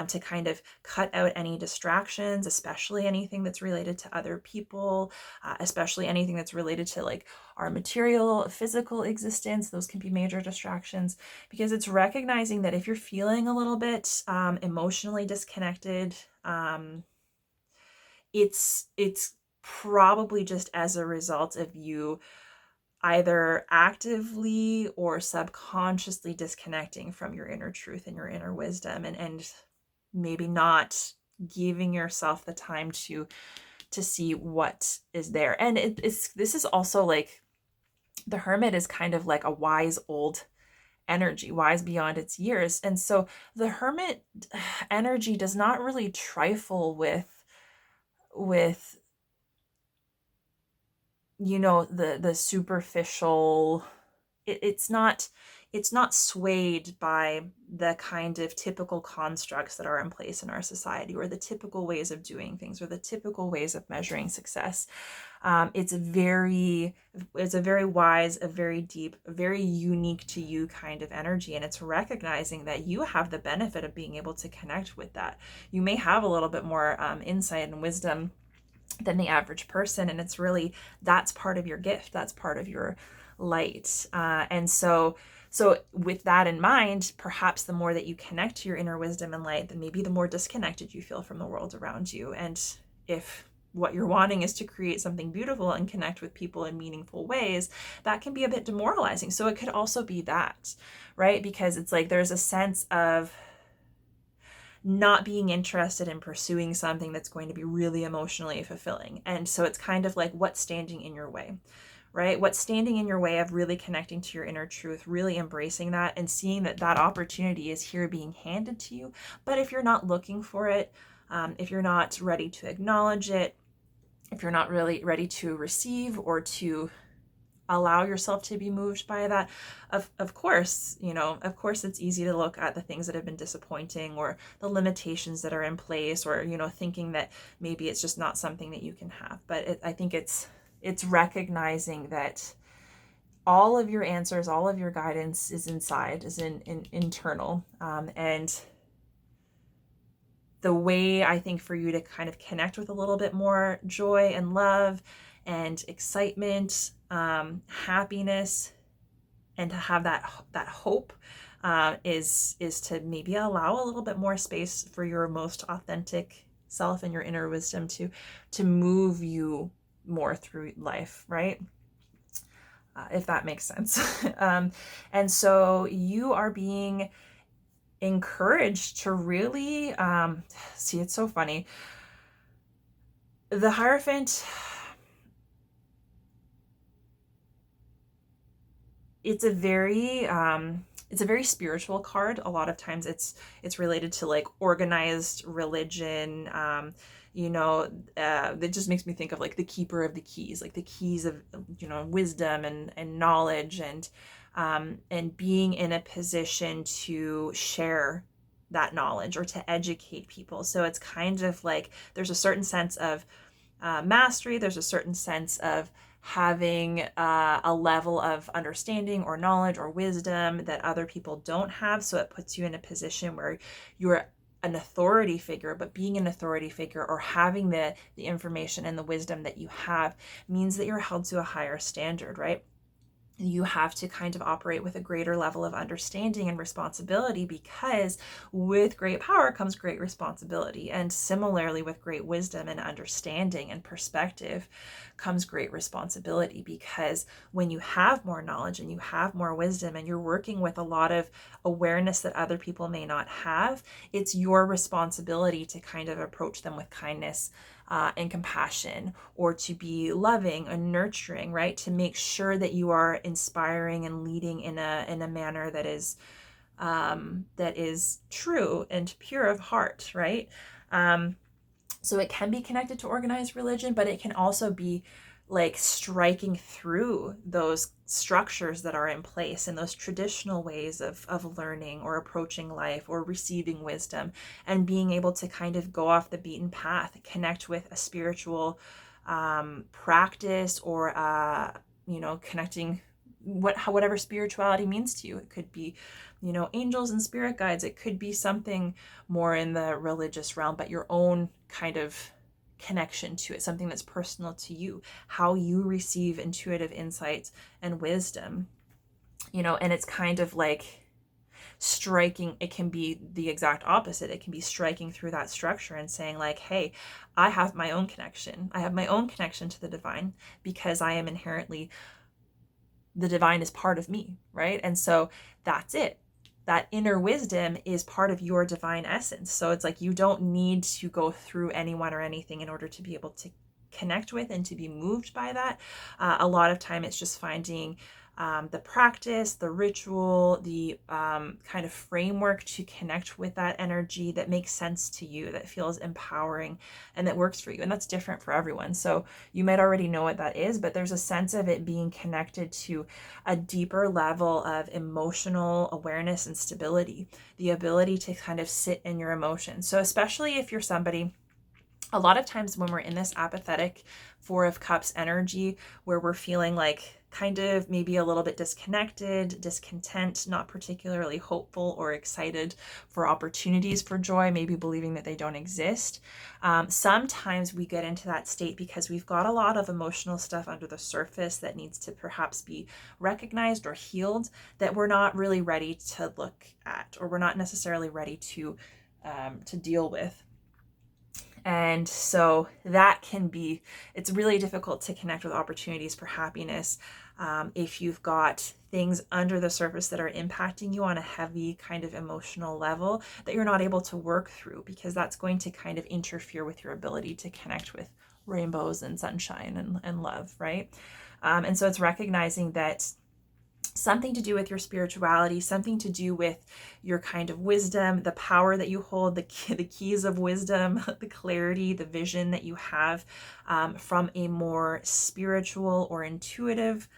to kind of cut out any distractions, especially anything that's related to other people, especially anything that's related to like our material, physical existence. Those can be major distractions, because it's recognizing that if you're feeling a little bit emotionally disconnected, it's probably just as a result of you either actively or subconsciously disconnecting from your inner truth and your inner wisdom, and maybe not giving yourself the time to see what is there. And this is also like, the Hermit is kind of like a wise old energy, wise beyond its years. And so the Hermit energy does not really trifle with the superficial. It's not swayed by the kind of typical constructs that are in place in our society, or the typical ways of doing things, or the typical ways of measuring success. It's a very wise, a very deep, a very unique to you kind of energy. And it's recognizing that you have the benefit of being able to connect with that. You may have a little bit more insight and wisdom than the average person. And it's really, that's part of your gift. That's part of your light. And so with that in mind, perhaps the more that you connect to your inner wisdom and light, then maybe the more disconnected you feel from the world around you. And if what you're wanting is to create something beautiful and connect with people in meaningful ways, that can be a bit demoralizing. So it could also be that, right? Because it's like there's a sense of not being interested in pursuing something that's going to be really emotionally fulfilling. And so it's kind of like, what's standing in your way, right? What's standing in your way of really connecting to your inner truth, really embracing that and seeing that that opportunity is here being handed to you. But if you're not looking for it, if you're not ready to acknowledge it, if you're not really ready to receive or to allow yourself to be moved by that, of course, it's easy to look at the things that have been disappointing, or the limitations that are in place, or thinking that maybe it's just not something that you can have. But I think it's recognizing that all of your answers, all of your guidance is inside, is internal, and the way I think for you to kind of connect with a little bit more joy and love and excitement, happiness, and to have that hope is to maybe allow a little bit more space for your most authentic self and your inner wisdom to move you more through life, right? If that makes sense. And so you are being encouraged to really see, it's so funny. The Hierophant, it's a very spiritual card. A lot of times it's related to like organized religion. That just makes me think of like the keeper of the keys, like the keys of wisdom and knowledge, and being in a position to share that knowledge or to educate people. So it's kind of like there's a certain sense of mastery. There's a certain sense of having a level of understanding or knowledge or wisdom that other people don't have. So it puts you in a position where you're an authority figure, but being an authority figure or having the information and the wisdom that you have means that you're held to a higher standard, right? You have to kind of operate with a greater level of understanding and responsibility, because with great power comes great responsibility. And similarly, with great wisdom and understanding and perspective comes great responsibility, because when you have more knowledge and you have more wisdom and you're working with a lot of awareness that other people may not have, it's your responsibility to kind of approach them with kindness and compassion, or to be loving and nurturing, right? To make sure that you are inspiring and leading in a manner that is true and pure of heart, right? So it can be connected to organized religion, but it can also be like striking through those structures that are in place and those traditional ways of learning or approaching life or receiving wisdom, and being able to kind of go off the beaten path, connect with a spiritual practice, or connecting whatever spirituality means to you. It could be angels and spirit guides. It could be something more in the religious realm, but your own kind of connection to it, something that's personal to you, how you receive intuitive insights and wisdom, and it's kind of like striking. It can be the exact opposite. It can be striking through that structure and saying like, hey, I have my own connection. I have my own connection to the divine, because I am inherently, the divine is part of me, right? And so that's it. That inner wisdom is part of your divine essence. So it's like you don't need to go through anyone or anything in order to be able to connect with and to be moved by that. A lot of time it's just finding the practice, the ritual, the kind of framework to connect with that energy that makes sense to you, that feels empowering and that works for you. And that's different for everyone. So you might already know what that is, but there's a sense of it being connected to a deeper level of emotional awareness and stability, the ability to kind of sit in your emotions. So especially if you're somebody, a lot of times when we're in this apathetic Four of Cups energy, where we're feeling like kind of maybe a little bit disconnected, discontent, not particularly hopeful or excited for opportunities for joy, maybe believing that they don't exist. Sometimes we get into that state because we've got a lot of emotional stuff under the surface that needs to perhaps be recognized or healed, that we're not really ready to look at, or we're not necessarily ready to deal with. And so that can be, it's really difficult to connect with opportunities for happiness if you've got things under the surface that are impacting you on a heavy kind of emotional level that you're not able to work through, because that's going to kind of interfere with your ability to connect with rainbows and sunshine and love, right? And so it's recognizing that something to do with your spirituality, something to do with your kind of wisdom, the power that you hold, the keys of wisdom, the clarity, the vision that you have from a more spiritual or intuitive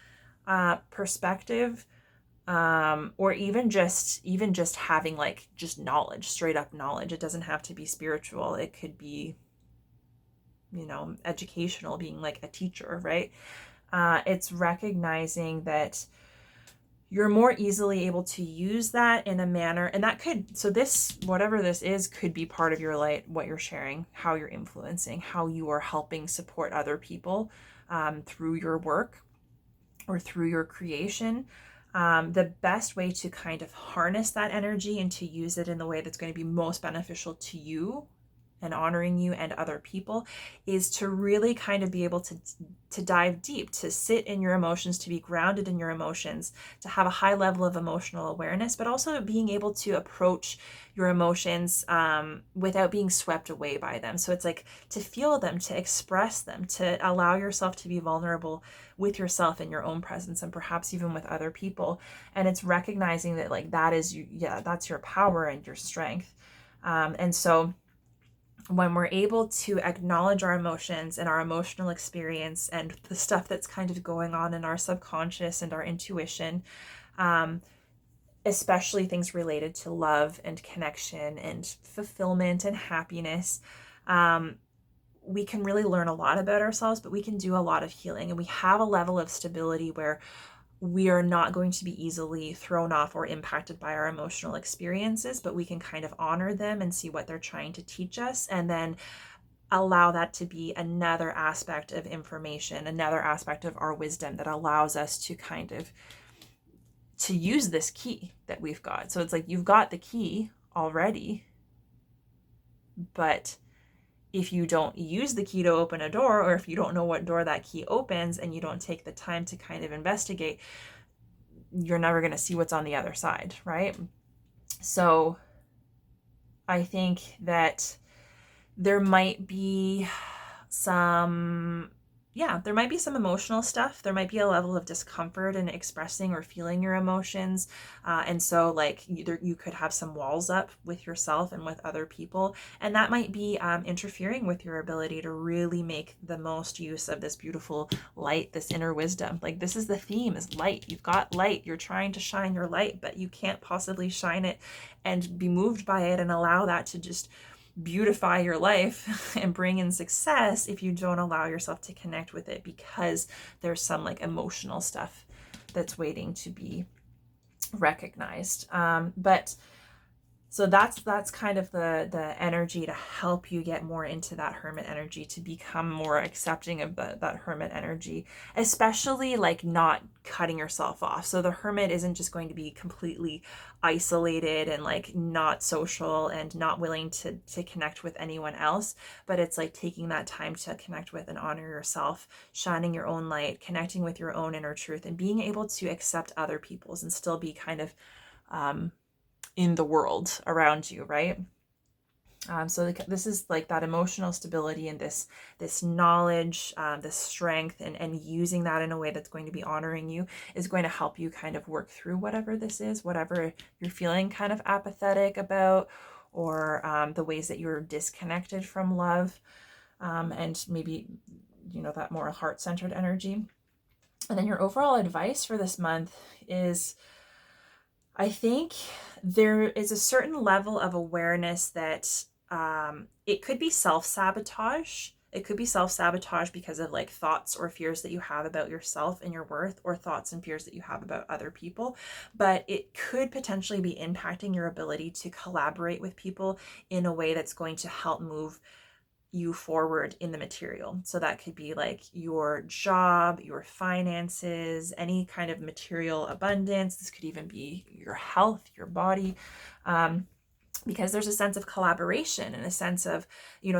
perspective, or even just having like just knowledge, straight up knowledge. It doesn't have to be spiritual. It could be, educational, being like a teacher, right? It's recognizing that you're more easily able to use that in a manner, and that could, so this, whatever this is, could be part of your light, what you're sharing, how you're influencing, how you are helping support other people through your work or through your creation. The best way to kind of harness that energy and to use it in the way that's going to be most beneficial to you and honoring you and other people is to really kind of be able to dive deep, to sit in your emotions, to be grounded in your emotions, to have a high level of emotional awareness, but also being able to approach your emotions without being swept away by them. So it's like to feel them, to express them, to allow yourself to be vulnerable with yourself in your own presence and perhaps even with other people. And it's recognizing that like that is you, yeah, that's your power and your strength. And so when we're able to acknowledge our emotions and our emotional experience and the stuff that's kind of going on in our subconscious and our intuition, especially things related to love and connection and fulfillment and happiness, we can really learn a lot about ourselves, but we can do a lot of healing, and we have a level of stability where we are not going to be easily thrown off or impacted by our emotional experiences, but we can kind of honor them and see what they're trying to teach us, and then allow that to be another aspect of information, another aspect of our wisdom that allows us to kind of to use this key that we've got. So it's like you've got the key already, but if you don't use the key to open a door, or if you don't know what door that key opens and you don't take the time to kind of investigate, you're never going to see what's on the other side, right? So I think that there might be there might be some emotional stuff. There might be a level of discomfort in expressing or feeling your emotions. And so like you could have some walls up with yourself and with other people. And that might be interfering with your ability to really make the most use of this beautiful light, this inner wisdom. Like this is the theme, is light. You've got light. You're trying to shine your light, but you can't possibly shine it and be moved by it and allow that to just beautify your life and bring in success if you don't allow yourself to connect with it, because there's some like emotional stuff that's waiting to be recognized. But so that's kind of the energy to help you get more into that hermit energy, to become more accepting of that hermit energy, especially like not cutting yourself off. So the hermit isn't just going to be completely isolated and like not social and not willing to connect with anyone else, but it's like taking that time to connect with and honor yourself, shining your own light, connecting with your own inner truth, and being able to accept other people's and still be kind of in the world around you, right? This is like that emotional stability and this knowledge, this strength, and using that in a way that's going to be honoring you is going to help you kind of work through whatever this is, whatever you're feeling kind of apathetic about, or the ways that you're disconnected from love, and maybe, that more heart-centered energy. And then your overall advice for this month is, I think there is a certain level of awareness that it could be self-sabotage. It could be self-sabotage because of like thoughts or fears that you have about yourself and your worth, or thoughts and fears that you have about other people. But it could potentially be impacting your ability to collaborate with people in a way that's going to help move you forward in the material. So that could be like your job, your finances, any kind of material abundance. This could even be your health, your body. Because there's a sense of collaboration and a sense of,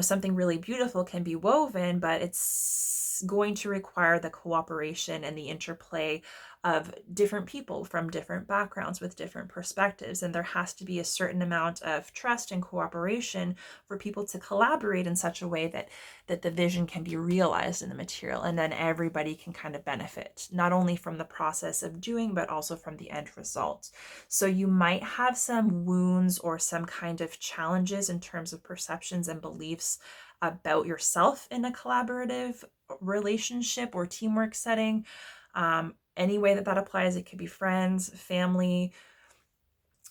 something really beautiful can be woven, but it's going to require the cooperation and the interplay of different people from different backgrounds with different perspectives. And there has to be a certain amount of trust and cooperation for people to collaborate in such a way that the vision can be realized in the material. And then everybody can kind of benefit, not only from the process of doing, but also from the end result. So you might have some wounds or some kind of challenges in terms of perceptions and beliefs about yourself in a collaborative relationship or teamwork setting. Any way that applies, it could be friends, family,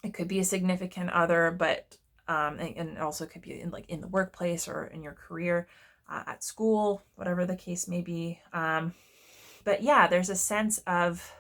it could be a significant other, but and also could be in the workplace or in your career, at school, whatever the case may be. But yeah, there's a sense of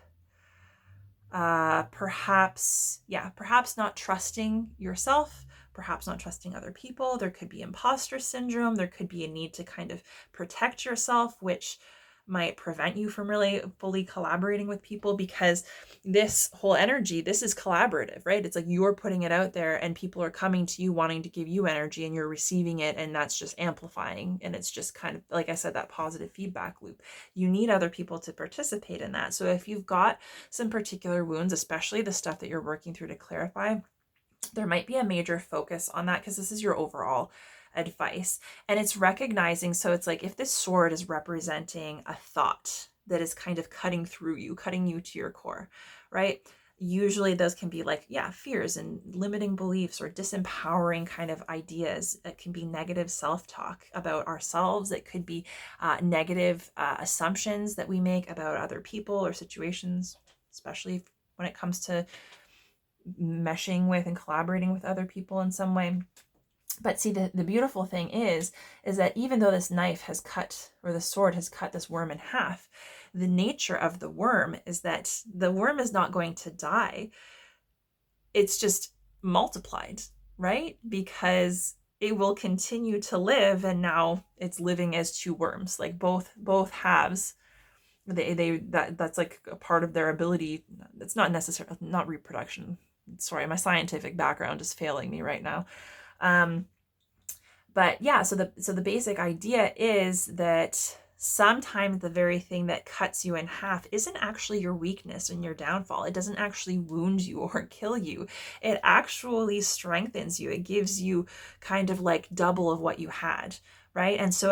perhaps not trusting yourself, perhaps not trusting other people. There could be imposter syndrome. There could be a need to kind of protect yourself, which might prevent you from really fully collaborating with people, because this whole energy, this is collaborative, right? It's like you're putting it out there and people are coming to you wanting to give you energy, and you're receiving it, and that's just amplifying. And it's just kind of, like I said, that positive feedback loop. You need other people to participate in that. So if you've got some particular wounds, especially the stuff that you're working through to clarify, there might be a major focus on that, because this is your overall advice. And it's recognizing, so it's like if this sword is representing a thought that is kind of cutting through you, cutting you to your core, right? Usually those can be like, fears and limiting beliefs or disempowering kind of ideas. It can be negative self-talk about ourselves. It could be negative assumptions that we make about other people or situations, especially when it comes to meshing with and collaborating with other people in some way. But see, the beautiful thing is that even though this knife has cut, or the sword has cut this worm in half, the nature of the worm is that the worm is not going to die. It's just multiplied, right? Because it will continue to live, and now it's living as two worms, like both halves. That's like a part of their ability. It's not necessarily not reproduction. Sorry, my scientific background is failing me right now. But yeah, so the basic idea is that sometimes the very thing that cuts you in half isn't actually your weakness and your downfall. It doesn't actually wound you or kill you. It actually strengthens you. It gives you kind of like double of what you had, right? And so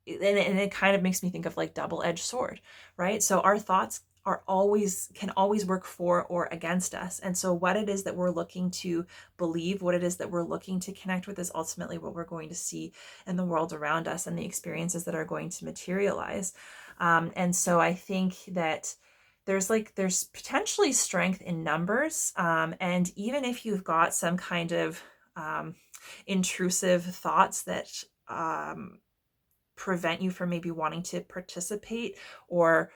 and it kind of makes me think of like double-edged sword, right? So our thoughts can always work for or against us. And so what it is that we're looking to believe, what it is that we're looking to connect with, is ultimately what we're going to see in the world around us and the experiences that are going to materialize. And so I think that there's potentially strength in numbers. And even if you've got some kind of intrusive thoughts that prevent you from maybe wanting to participate or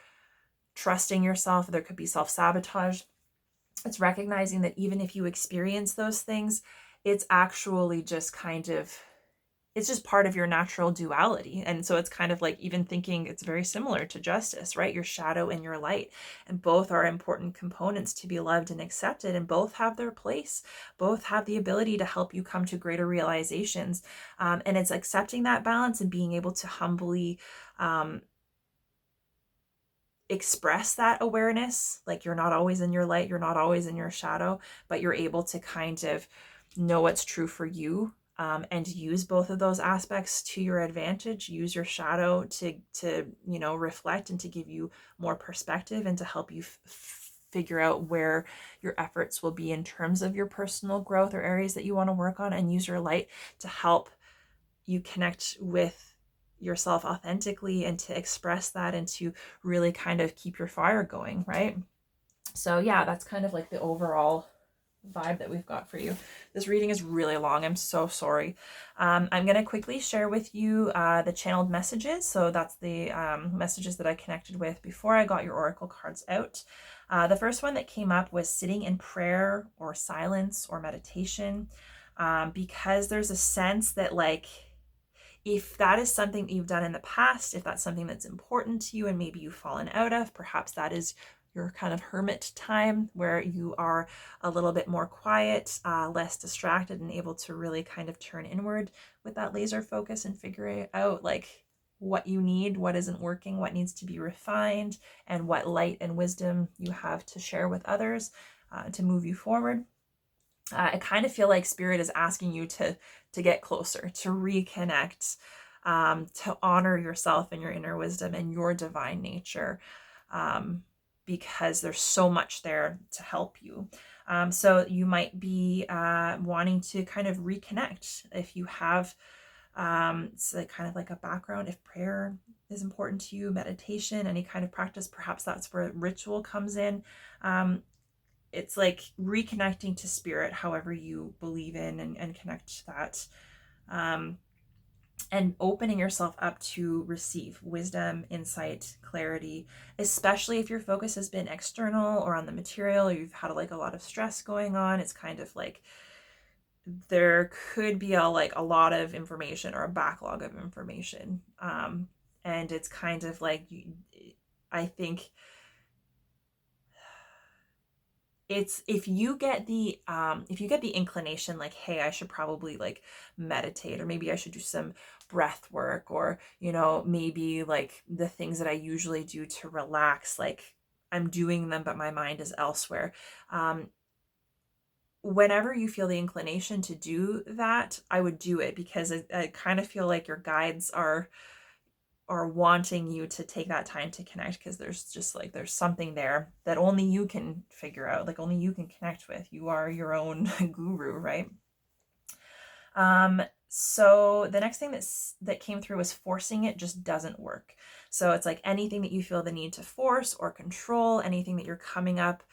trusting yourself, there could be self-sabotage. It's recognizing that even if you experience those things, it's actually just it's just part of your natural duality. And so it's kind of like, even thinking, it's very similar to justice, right? Your shadow and your light, and both are important components to be loved and accepted, and both have their place. Both have the ability to help you come to greater realizations. And it's accepting that balance and being able to humbly express that awareness. Like, you're not always in your light, you're not always in your shadow, but you're able to kind of know what's true for you, and use both of those aspects to your advantage. Use your shadow to reflect and to give you more perspective and to help you figure out where your efforts will be in terms of your personal growth or areas that you want to work on, and use your light to help you connect with yourself authentically and to express that and to really kind of keep your fire going, right? So yeah, that's kind of like the overall vibe that we've got for you. This reading is really long. I'm so sorry. I'm going to quickly share with you the channeled messages. So that's the messages that I connected with before I got your oracle cards out. The first one that came up was sitting in prayer or silence or meditation, because there's a sense that, like, if that is something that you've done in the past, if that's something that's important to you and maybe you've fallen out of, perhaps that is your kind of hermit time where you are a little bit more quiet, less distracted, and able to really kind of turn inward with that laser focus and figure out like what you need, what isn't working, what needs to be refined, and what light and wisdom you have to share with others to move you forward. I kind of feel like Spirit is asking you to get closer, to reconnect, to honor yourself and your inner wisdom and your divine nature, because there's so much there to help you. So you might be wanting to kind of reconnect if you have it's like kind of like a background. If prayer is important to you, meditation, any kind of practice, perhaps that's where ritual comes in. It's like reconnecting to spirit, however you believe in and connect that, and opening yourself up to receive wisdom, insight, clarity, especially if your focus has been external or on the material, or you've had like a lot of stress going on. It's kind of like there could be a lot of information or a backlog of information, and it's kind of like I think it's if you get the inclination like, hey, I should probably like meditate, or maybe I should do some breath work, or maybe like the things that I usually do to relax, like I'm doing them but my mind is elsewhere. Whenever you feel the inclination to do that, I would do it, because I kind of feel like your guides are wanting you to take that time to connect, because there's just like there's something there that only you can figure out, like only you can connect with. You are your own guru, right? So the next thing that came through was forcing it just doesn't work. So it's like anything that you feel the need to force or control, anything that you're coming up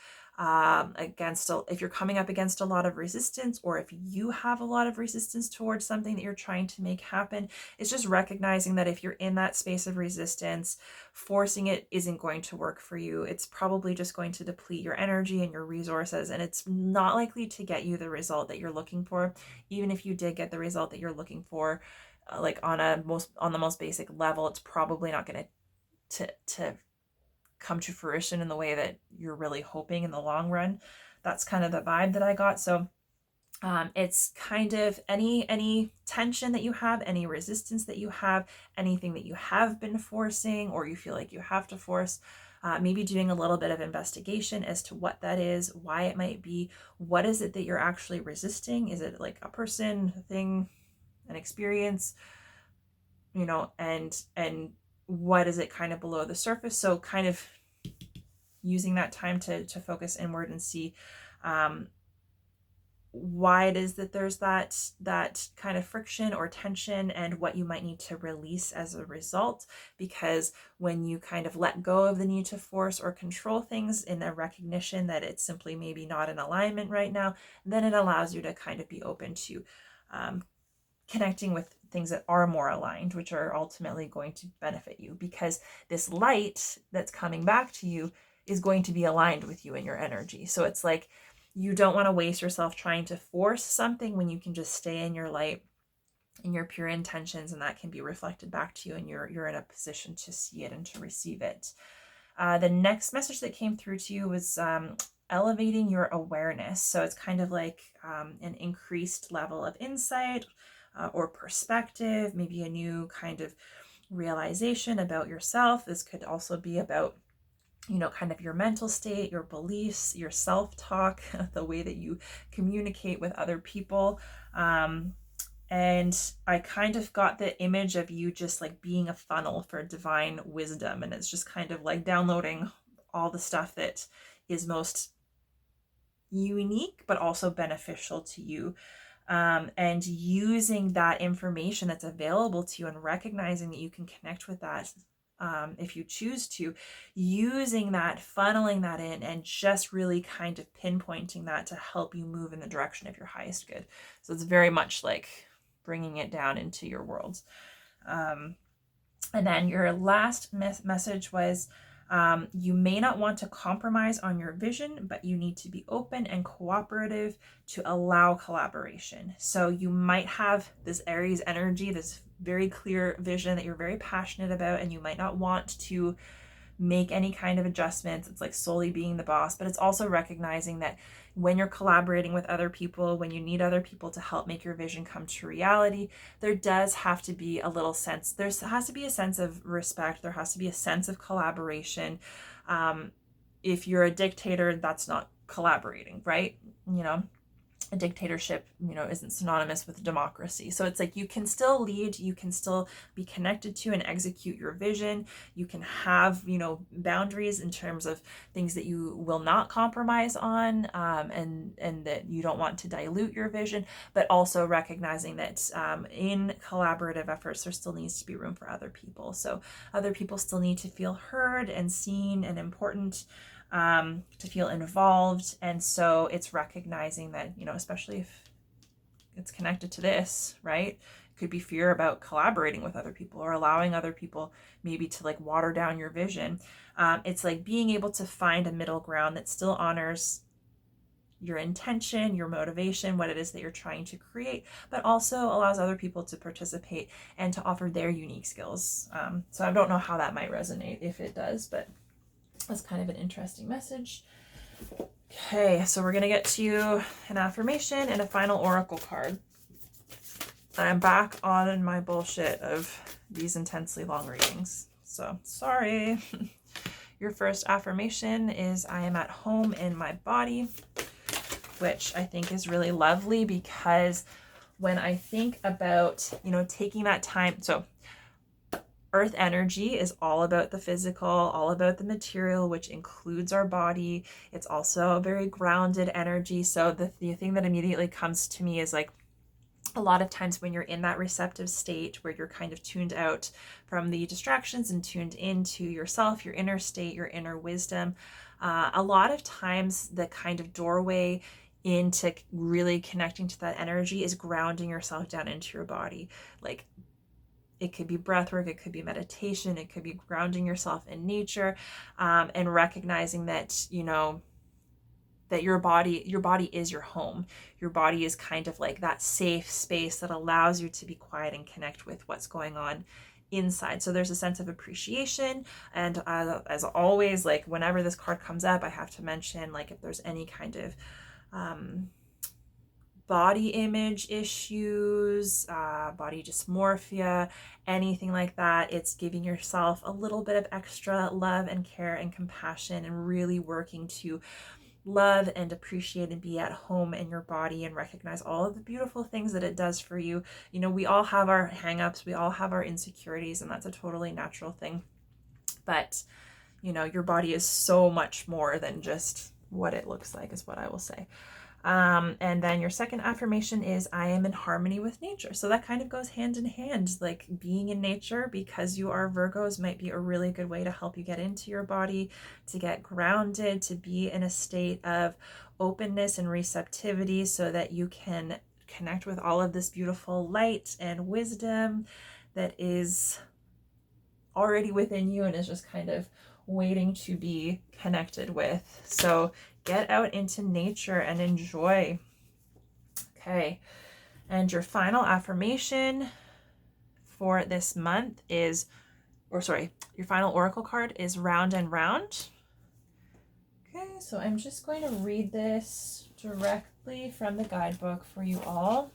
against, if you're coming up against a lot of resistance, or if you have a lot of resistance towards something that you're trying to make happen, it's just recognizing that if you're in that space of resistance, forcing it isn't going to work for you. It's probably just going to deplete your energy and your resources, and it's not likely to get you the result that you're looking for. Even if you did get the result that you're looking for, like on the most basic level, it's probably not going to come to fruition in the way that you're really hoping in the long run. That's kind of the vibe that I got. So it's kind of any tension that you have, any resistance that you have, anything that you have been forcing or you feel like you have to force, maybe doing a little bit of investigation as to what that is, why it might be, what is it that you're actually resisting? Is it like a person, a thing, an experience, and what is it kind of below the surface? So kind of using that time to focus inward and see why it is that there's that kind of friction or tension, and what you might need to release as a result. Because when you kind of let go of the need to force or control things in a recognition that it's simply maybe not in alignment right now, then it allows you to kind of be open to connecting with things that are more aligned, which are ultimately going to benefit you, because this light that's coming back to you is going to be aligned with you and your energy. So it's like you don't want to waste yourself trying to force something when you can just stay in your light, in your pure intentions, and that can be reflected back to you, and you're in a position to see it and to receive it. The next message that came through to you was elevating your awareness. So it's kind of like an increased level of insight or perspective, maybe a new kind of realization about yourself. This could also be about you know, kind of your mental state, your beliefs, your self-talk, the way that you communicate with other people. And I kind of got the image of you just like being a funnel for divine wisdom. And it's just kind of like downloading all the stuff that is most unique, but also beneficial to you. And using that information that's available to you and recognizing that you can connect with that if you choose to, using that, funneling that in, and just really kind of pinpointing that to help you move in the direction of your highest good. So it's very much like bringing it down into your world. And then your last message was, you may not want to compromise on your vision, but you need to be open and cooperative to allow collaboration. So you might have this Aries energy, this very clear vision that you're very passionate about, and you might not want to make any kind of adjustments. It's like solely being the boss, but it's also recognizing that when you're collaborating with other people, when you need other people to help make your vision come to reality, there does have to be a little sense, there has to be a sense of respect, there has to be a sense of collaboration. If you're a dictator, that's not collaborating, right? You know, a dictatorship, you know, isn't synonymous with democracy. So it's like you can still lead, you can still be connected to and execute your vision. You can have, you know, boundaries in terms of things that you will not compromise on, and that you don't want to dilute your vision, but also recognizing that in collaborative efforts, there still needs to be room for other people. So other people still need to feel heard and seen and important, to feel involved. And so it's recognizing that, you know, especially if it's connected to this, right? It could be fear about collaborating with other people or allowing other people maybe to like water down your vision. It's like being able to find a middle ground that still honors your intention, your motivation, what it is that you're trying to create, but also allows other people to participate and to offer their unique skills. So I don't know how that might resonate, if it does, but that's kind of an interesting message. Okay, so we're going to get to an affirmation and a final oracle card. I'm back on my bullshit of these intensely long readings, so sorry. Your first affirmation is, I am at home in my body, which I think is really lovely because when I think about, you know, taking that time, so Earth energy is all about the physical, all about the material, which includes our body. It's also a very grounded energy. So the thing that immediately comes to me is like, a lot of times when you're in that receptive state where you're kind of tuned out from the distractions and tuned into yourself, your inner state, your inner wisdom, a lot of times the kind of doorway into really connecting to that energy is grounding yourself down into your body. Like, it could be breath work, it could be meditation, it could be grounding yourself in nature, and recognizing that, you know, that your body is your home. Your body is kind of like that safe space that allows you to be quiet and connect with what's going on inside. So there's a sense of appreciation. And as always, like whenever this card comes up, I have to mention, like, if there's any kind of body image issues, body dysmorphia, anything like that, it's giving yourself a little bit of extra love and care and compassion and really working to love and appreciate and be at home in your body and recognize all of the beautiful things that it does for you. You know, we all have our hang-ups, we all have our insecurities, and that's a totally natural thing. But, you know, your body is so much more than just what it looks like, is what I will say. And then your second affirmation is, I am in harmony with nature. So that kind of goes hand in hand, like being in nature, because you are Virgos, might be a really good way to help you get into your body, to get grounded, to be in a state of openness and receptivity so that you can connect with all of this beautiful light and wisdom that is already within you and is just kind of waiting to be connected with. So get out into nature and enjoy. Okay, and your final affirmation for this month is, your final oracle card is round and round. Okay, so I'm just going to read this directly from the guidebook for you all.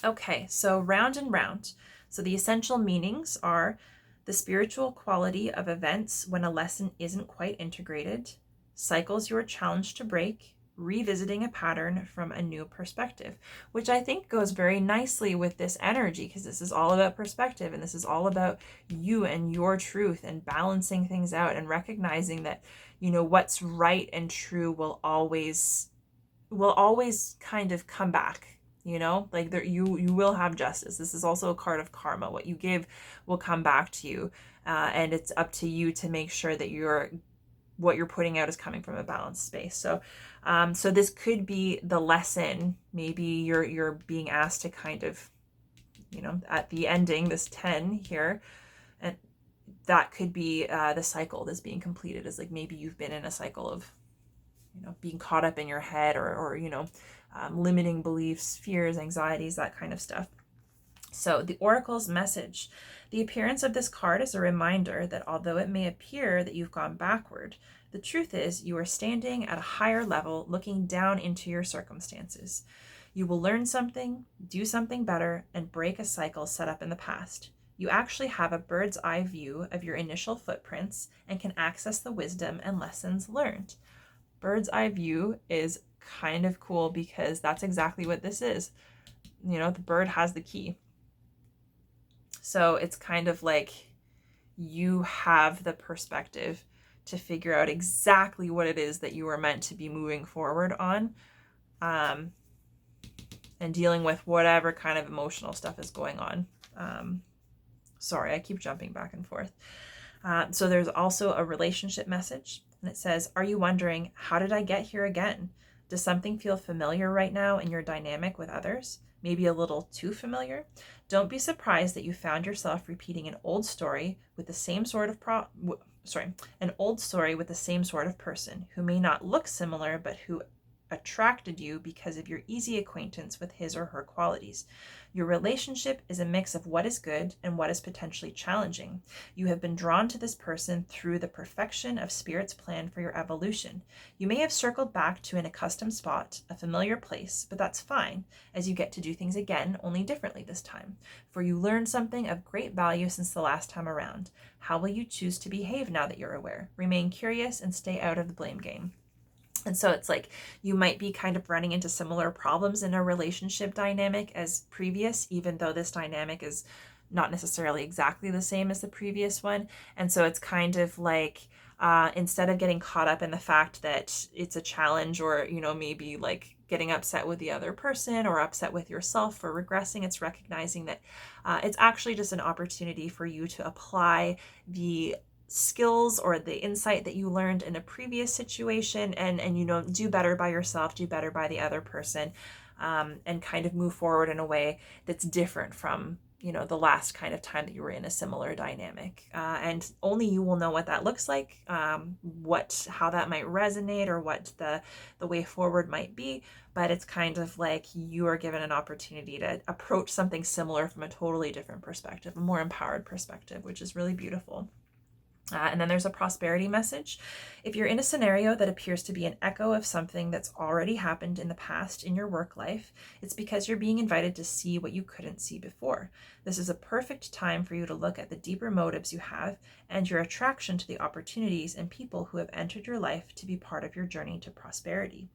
Okay, so round and round. So the essential meanings are the spiritual quality of events when a lesson isn't quite integrated, cycles you are challenged to break, revisiting a pattern from a new perspective, which I think goes very nicely with this energy, because this is all about perspective, and this is all about you and your truth and balancing things out and recognizing that, you know, what's right and true will always kind of come back. You know, like there, you will have justice. This is also a card of karma. What you give will come back to you, and it's up to you to make sure that what you're putting out is coming from a balanced space. So so this could be the lesson. Maybe you're being asked to kind of, you know, at the ending, this 10 here, and that could be the cycle that's being completed. Is like maybe you've been in a cycle of, you know, being caught up in your head, or you know, limiting beliefs, fears, anxieties, that kind of stuff. So the Oracle's message: the appearance of this card is a reminder that although it may appear that you've gone backward, the truth is you are standing at a higher level, looking down into your circumstances. You will learn something, do something better, and break a cycle set up in the past. You actually have a bird's eye view of your initial footprints and can access the wisdom and lessons learned. Bird's eye view is kind of cool because that's exactly what this is. You know, the bird has the key. So it's kind of like you have the perspective to figure out exactly what it is that you are meant to be moving forward on, and dealing with whatever kind of emotional stuff is going on. Sorry, I keep jumping back and forth. So there's also a relationship message, and it says, are you wondering, how did I get here again? Does something feel familiar right now in your dynamic with others? Maybe a little too familiar? Don't be surprised that you found yourself repeating an old story with the same sort of an old story with the same sort of person who may not look similar, but who attracted you because of your easy acquaintance with his or her qualities. Your relationship is a mix of what is good and what is potentially challenging. You have been drawn to this person through the perfection of Spirit's plan for your evolution. You may have circled back to an accustomed spot, a familiar place, but that's fine, as you get to do things again, only differently this time. For you learned something of great value since the last time around. How will you choose to behave now that you're aware? Remain curious and stay out of the blame game. And so it's like you might be kind of running into similar problems in a relationship dynamic as previous, even though this dynamic is not necessarily exactly the same as the previous one. And so it's kind of like, instead of getting caught up in the fact that it's a challenge, or, you know, maybe like getting upset with the other person or upset with yourself for regressing, it's recognizing that it's actually just an opportunity for you to apply the skills or the insight that you learned in a previous situation, and you know, do better by yourself, do better by the other person, and kind of move forward in a way that's different from, you know, the last kind of time that you were in a similar dynamic, and only you will know what that looks like, how that might resonate, or what the way forward might be. But it's kind of like you are given an opportunity to approach something similar from a totally different perspective, a more empowered perspective, which is really beautiful. And then there's a prosperity message. If you're in a scenario that appears to be an echo of something that's already happened in the past in your work life, it's because you're being invited to see what you couldn't see before. This is a perfect time for you to look at the deeper motives you have and your attraction to the opportunities and people who have entered your life to be part of your journey to prosperity.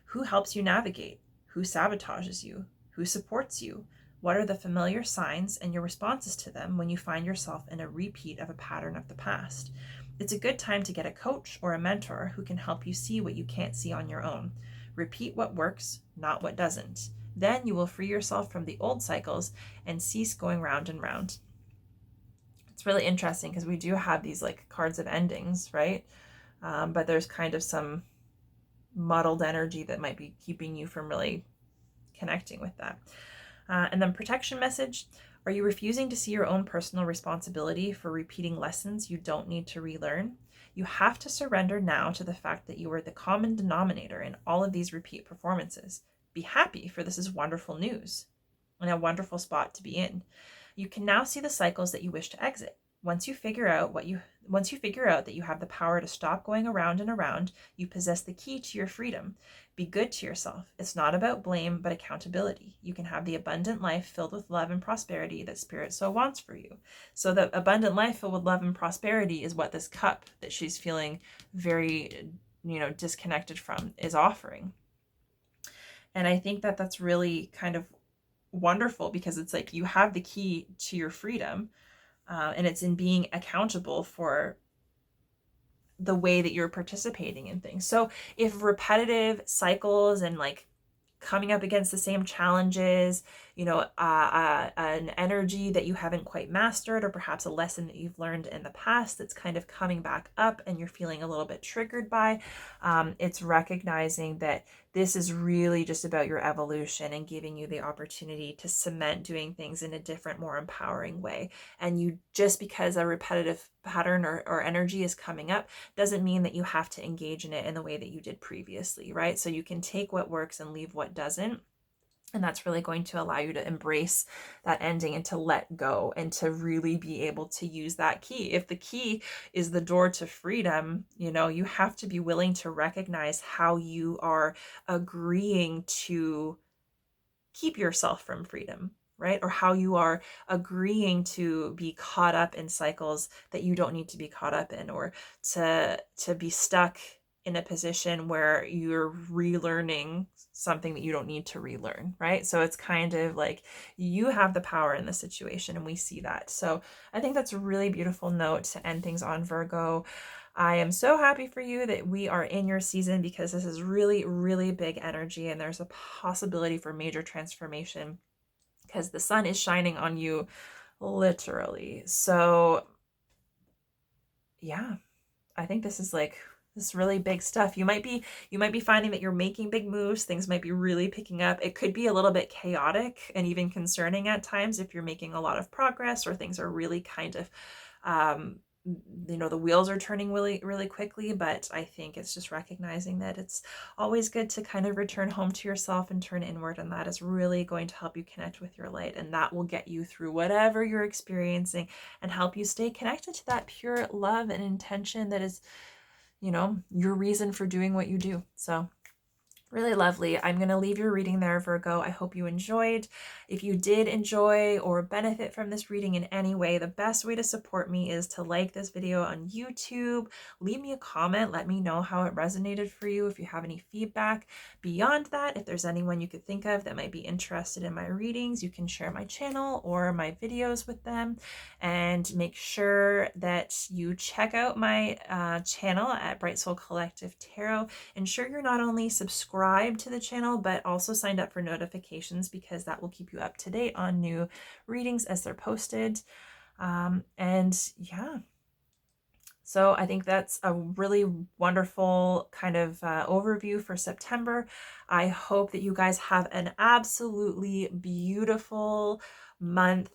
Who helps you navigate? Who sabotages you? Who supports you? What are the familiar signs and your responses to them when you find yourself in a repeat of a pattern of the past? It's a good time to get a coach or a mentor who can help you see what you can't see on your own. Repeat what works, not what doesn't. Then you will free yourself from the old cycles and cease going round and round. It's really interesting because we do have these like cards of endings, right? But there's kind of some muddled energy that might be keeping you from really connecting with that. And then protection message: are you refusing to see your own personal responsibility for repeating lessons you don't need to relearn? You have to surrender now to the fact that you are the common denominator in all of these repeat performances. Be happy, for this is wonderful news and a wonderful spot to be in. You can now see the cycles that you wish to exit. Once you figure out once you figure out that you have the power to stop going around and around, you possess the key to your freedom. Be good to yourself. It's not about blame, but accountability. You can have the abundant life filled with love and prosperity that Spirit so wants for you. So the abundant life filled with love and prosperity is what this cup that she's feeling very, disconnected from is offering. And I think that that's really kind of wonderful, because it's like you have the key to your freedom, and it's in being accountable for the way that you're participating in things. So if repetitive cycles and like coming up against the same challenges, an energy that you haven't quite mastered, or perhaps a lesson that you've learned in the past that's kind of coming back up and you're feeling a little bit triggered by, it's recognizing that this is really just about your evolution and giving you the opportunity to cement doing things in a different, more empowering way. And you, just because a repetitive pattern or energy is coming up doesn't mean that you have to engage in it in the way that you did previously, right? So you can take what works and leave what doesn't. And that's really going to allow you to embrace that ending and to let go and to really be able to use that key. If the key is the door to freedom, you have to be willing to recognize how you are agreeing to keep yourself from freedom, right? Or how you are agreeing to be caught up in cycles that you don't need to be caught up in, or to be stuck in a position where you're relearning something that you don't need to relearn, right? So it's kind of like you have the power in the situation, and we see that. So I think that's a really beautiful note to end things on, Virgo. I am so happy for you that we are in your season, because this is really, really big energy, and there's a possibility for major transformation because the sun is shining on you literally. So yeah, I think this is like this really big stuff. You might be finding that you're making big moves. Things might be really picking up. It could be a little bit chaotic and even concerning at times if you're making a lot of progress, or things are really kind of the wheels are turning really, really quickly. But I think it's just recognizing that it's always good to kind of return home to yourself and turn inward, and that is really going to help you connect with your light, and that will get you through whatever you're experiencing and help you stay connected to that pure love and intention that is your reason for doing what you do. So really lovely. I'm going to leave your reading there, Virgo. I hope you enjoyed. If you did enjoy or benefit from this reading in any way, the best way to support me is to like this video on YouTube. Leave me a comment. Let me know how it resonated for you if you have any feedback. Beyond that, if there's anyone you could think of that might be interested in my readings, you can share my channel or my videos with them. And make sure that you check out my channel at Bright Soul Collective Tarot. Ensure you're not only subscribed to the channel, but also signed up for notifications, because that will keep you up to date on new readings as they're posted. And yeah, so I think that's a really wonderful kind of overview for September. I hope that you guys have an absolutely beautiful month,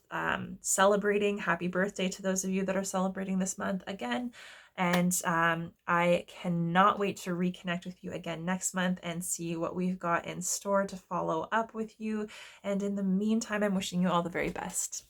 celebrating. Happy birthday to those of you that are celebrating this month again. And I cannot wait to reconnect with you again next month and see what we've got in store to follow up with you. And in the meantime, I'm wishing you all the very best.